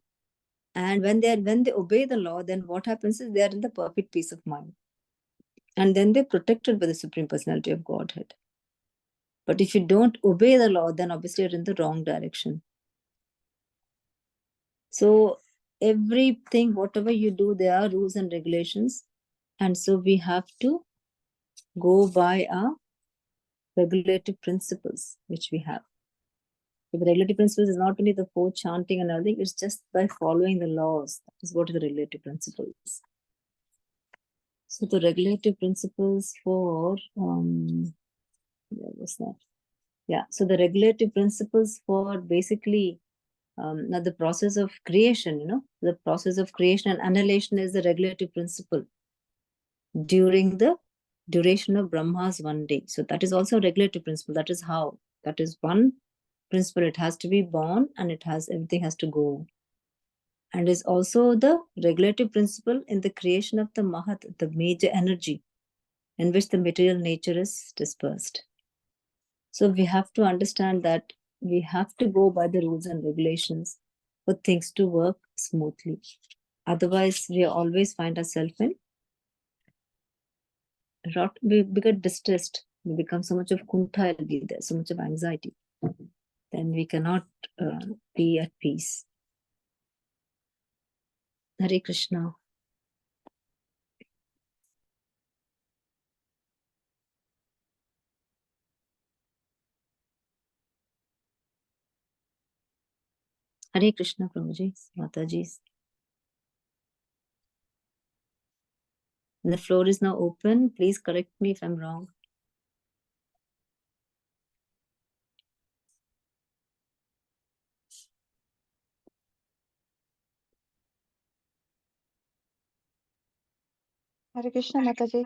Speaker 3: And when they obey the law, then what happens is they are in the perfect peace of mind. And then they're protected by the Supreme Personality of Godhead. But if you don't obey the law, then obviously you're in the wrong direction. So everything, whatever you do, there are rules and regulations. And so we have to go by our regulative principles, which we have. So the regulative principles is not only the four chanting and everything, it's just by following the laws. That is what are the regulative principles. So the regulative principles for, where was that? Yeah, so the regulative principles for basically now the process of creation, the process of creation and annihilation is the regulative principle during the duration of Brahma's one day. So that is also a regulative principle. That is how. That is one principle. It has to be born and everything has to go. And is also the regulative principle in the creation of the Mahat, the major energy in which the material nature is dispersed. So we have to understand that we have to go by the rules and regulations for things to work smoothly. Otherwise, we always find ourselves in rot. We get distressed. We become so much of kuntha, there's so much of anxiety. Then we cannot be at peace. Hare Krishna. Hare Krishna, Prabhuji, Mataji. The floor is now open. Please correct me if I'm wrong.
Speaker 1: Hare Krishna, Mataji.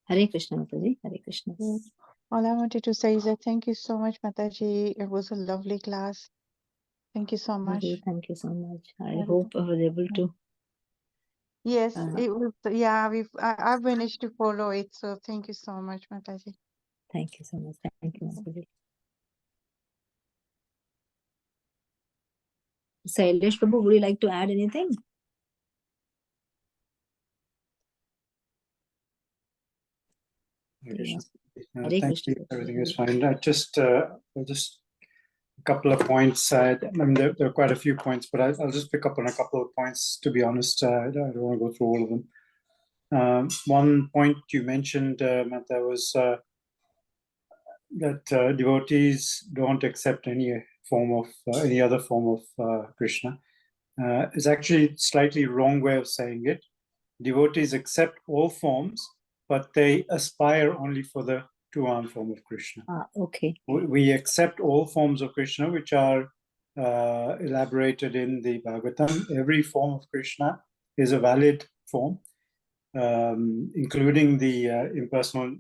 Speaker 3: Hare Krishna, Mataji. Hare Krishna.
Speaker 1: All I wanted to say is that thank you so much, Mataji. It was a lovely class. Thank you so much.
Speaker 3: Thank you so much. I
Speaker 1: Hare
Speaker 3: hope I was able to.
Speaker 1: Yes, it was. Yeah, I've managed to follow it. So thank you so much, Mataji.
Speaker 3: Thank you so much. Thank you, Mataji. Sailesh Prabhu, would you like to add anything?
Speaker 7: Krishna.
Speaker 3: Hare
Speaker 7: Thank
Speaker 3: Krishna.
Speaker 7: you. Everything is fine. Just a couple of points. I mean, there are quite a few points, but I'll just pick up on a couple of points. To be honest, I don't want to go through all of them. One point you mentioned, Mamta, was that devotees don't accept any other form of Krishna. It's actually slightly wrong way of saying it. Devotees accept all forms, but they aspire only for the two-armed form of Krishna.
Speaker 3: Okay.
Speaker 7: We accept all forms of Krishna, which are elaborated in the Bhagavatam. Every form of Krishna is a valid form, including the impersonal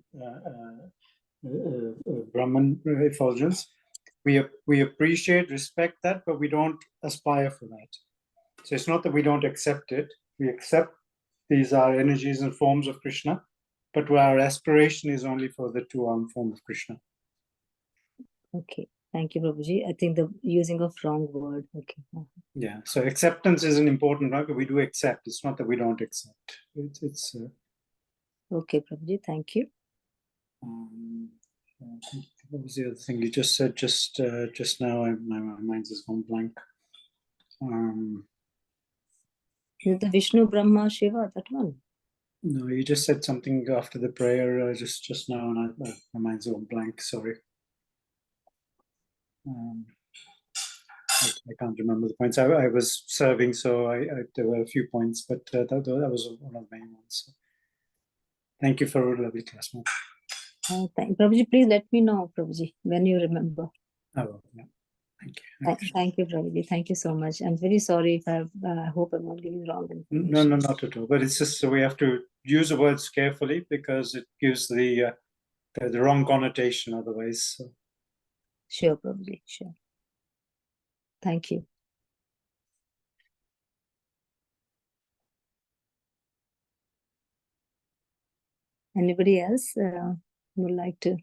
Speaker 7: Brahman effulgence. We appreciate, respect that, but we don't aspire for that. So it's not that we don't accept it. We accept these are energies and forms of Krishna, but our aspiration is only for the two-armed form of Krishna.
Speaker 3: Okay. Thank you, Prabhuji. I think the using of wrong word. Okay.
Speaker 7: Yeah. So acceptance is an important one, but we do accept. It's not that we don't accept. It's
Speaker 3: okay, Prabhuji. Thank you.
Speaker 7: What was the other thing you just said just now? My mind's just gone blank.
Speaker 3: The Vishnu, Brahma, Shiva, that one.
Speaker 7: No, you just said something after the prayer just now, and my mind's gone blank. Sorry. I can't remember the points. I was serving, so there were a few points, but that was one of the main ones. So thank you for a lovely class,
Speaker 3: Prabhuji, please let me know, Prabhuji, when you remember.
Speaker 7: Oh, yeah. Thank you.
Speaker 3: Thank you, Prabhuji. Thank you so much. I'm very sorry if I hope I'm not giving wrong information.
Speaker 7: No, not at all. But it's just so we have to use the words carefully because it gives the wrong connotation otherwise. So.
Speaker 3: Sure, Prabhuji. Sure. Thank you. Anybody else would like to?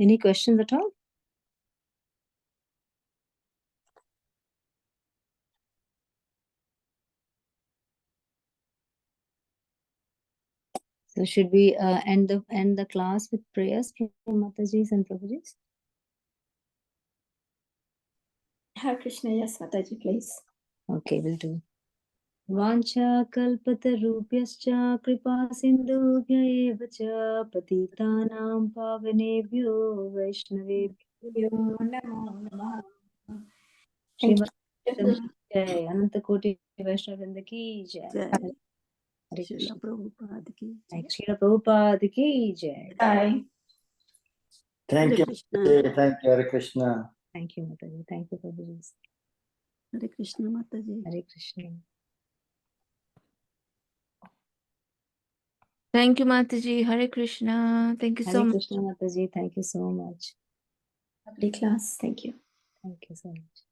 Speaker 3: Any questions at all? So should we end the class with prayers from Mataji's and Prabhuji's?
Speaker 2: Hare Krishna, yes, Mataji, please.
Speaker 3: Okay, we'll do. Vancha kalpatarubhyascha kripa sindhubhya eva cha patitanam pavanebhyo vaishnavebhyo
Speaker 2: Yo namo namah.
Speaker 3: Srimad Jai Ananta Koti Vaishnavrinda ki Jai.
Speaker 8: Jai.
Speaker 3: Hare
Speaker 8: Srila
Speaker 3: Krishna.
Speaker 8: Prabhupada ki jai.
Speaker 3: Thank Srila Prabhupada ki Jai.
Speaker 2: Bye.
Speaker 8: Hare
Speaker 9: Thank you.
Speaker 8: Krishna.
Speaker 9: Thank you, Hare Krishna.
Speaker 3: Thank you, Mataji. Thank you, Prabhuji.
Speaker 8: Hare Krishna Mataji.
Speaker 3: Hare Krishna.
Speaker 4: Thank you, Mataji. Hare Krishna. Thank you so
Speaker 3: Hare
Speaker 4: much.
Speaker 3: Krishna, Mataji. Thank you so much.
Speaker 2: Lovely class. Thank you.
Speaker 3: Thank you so much.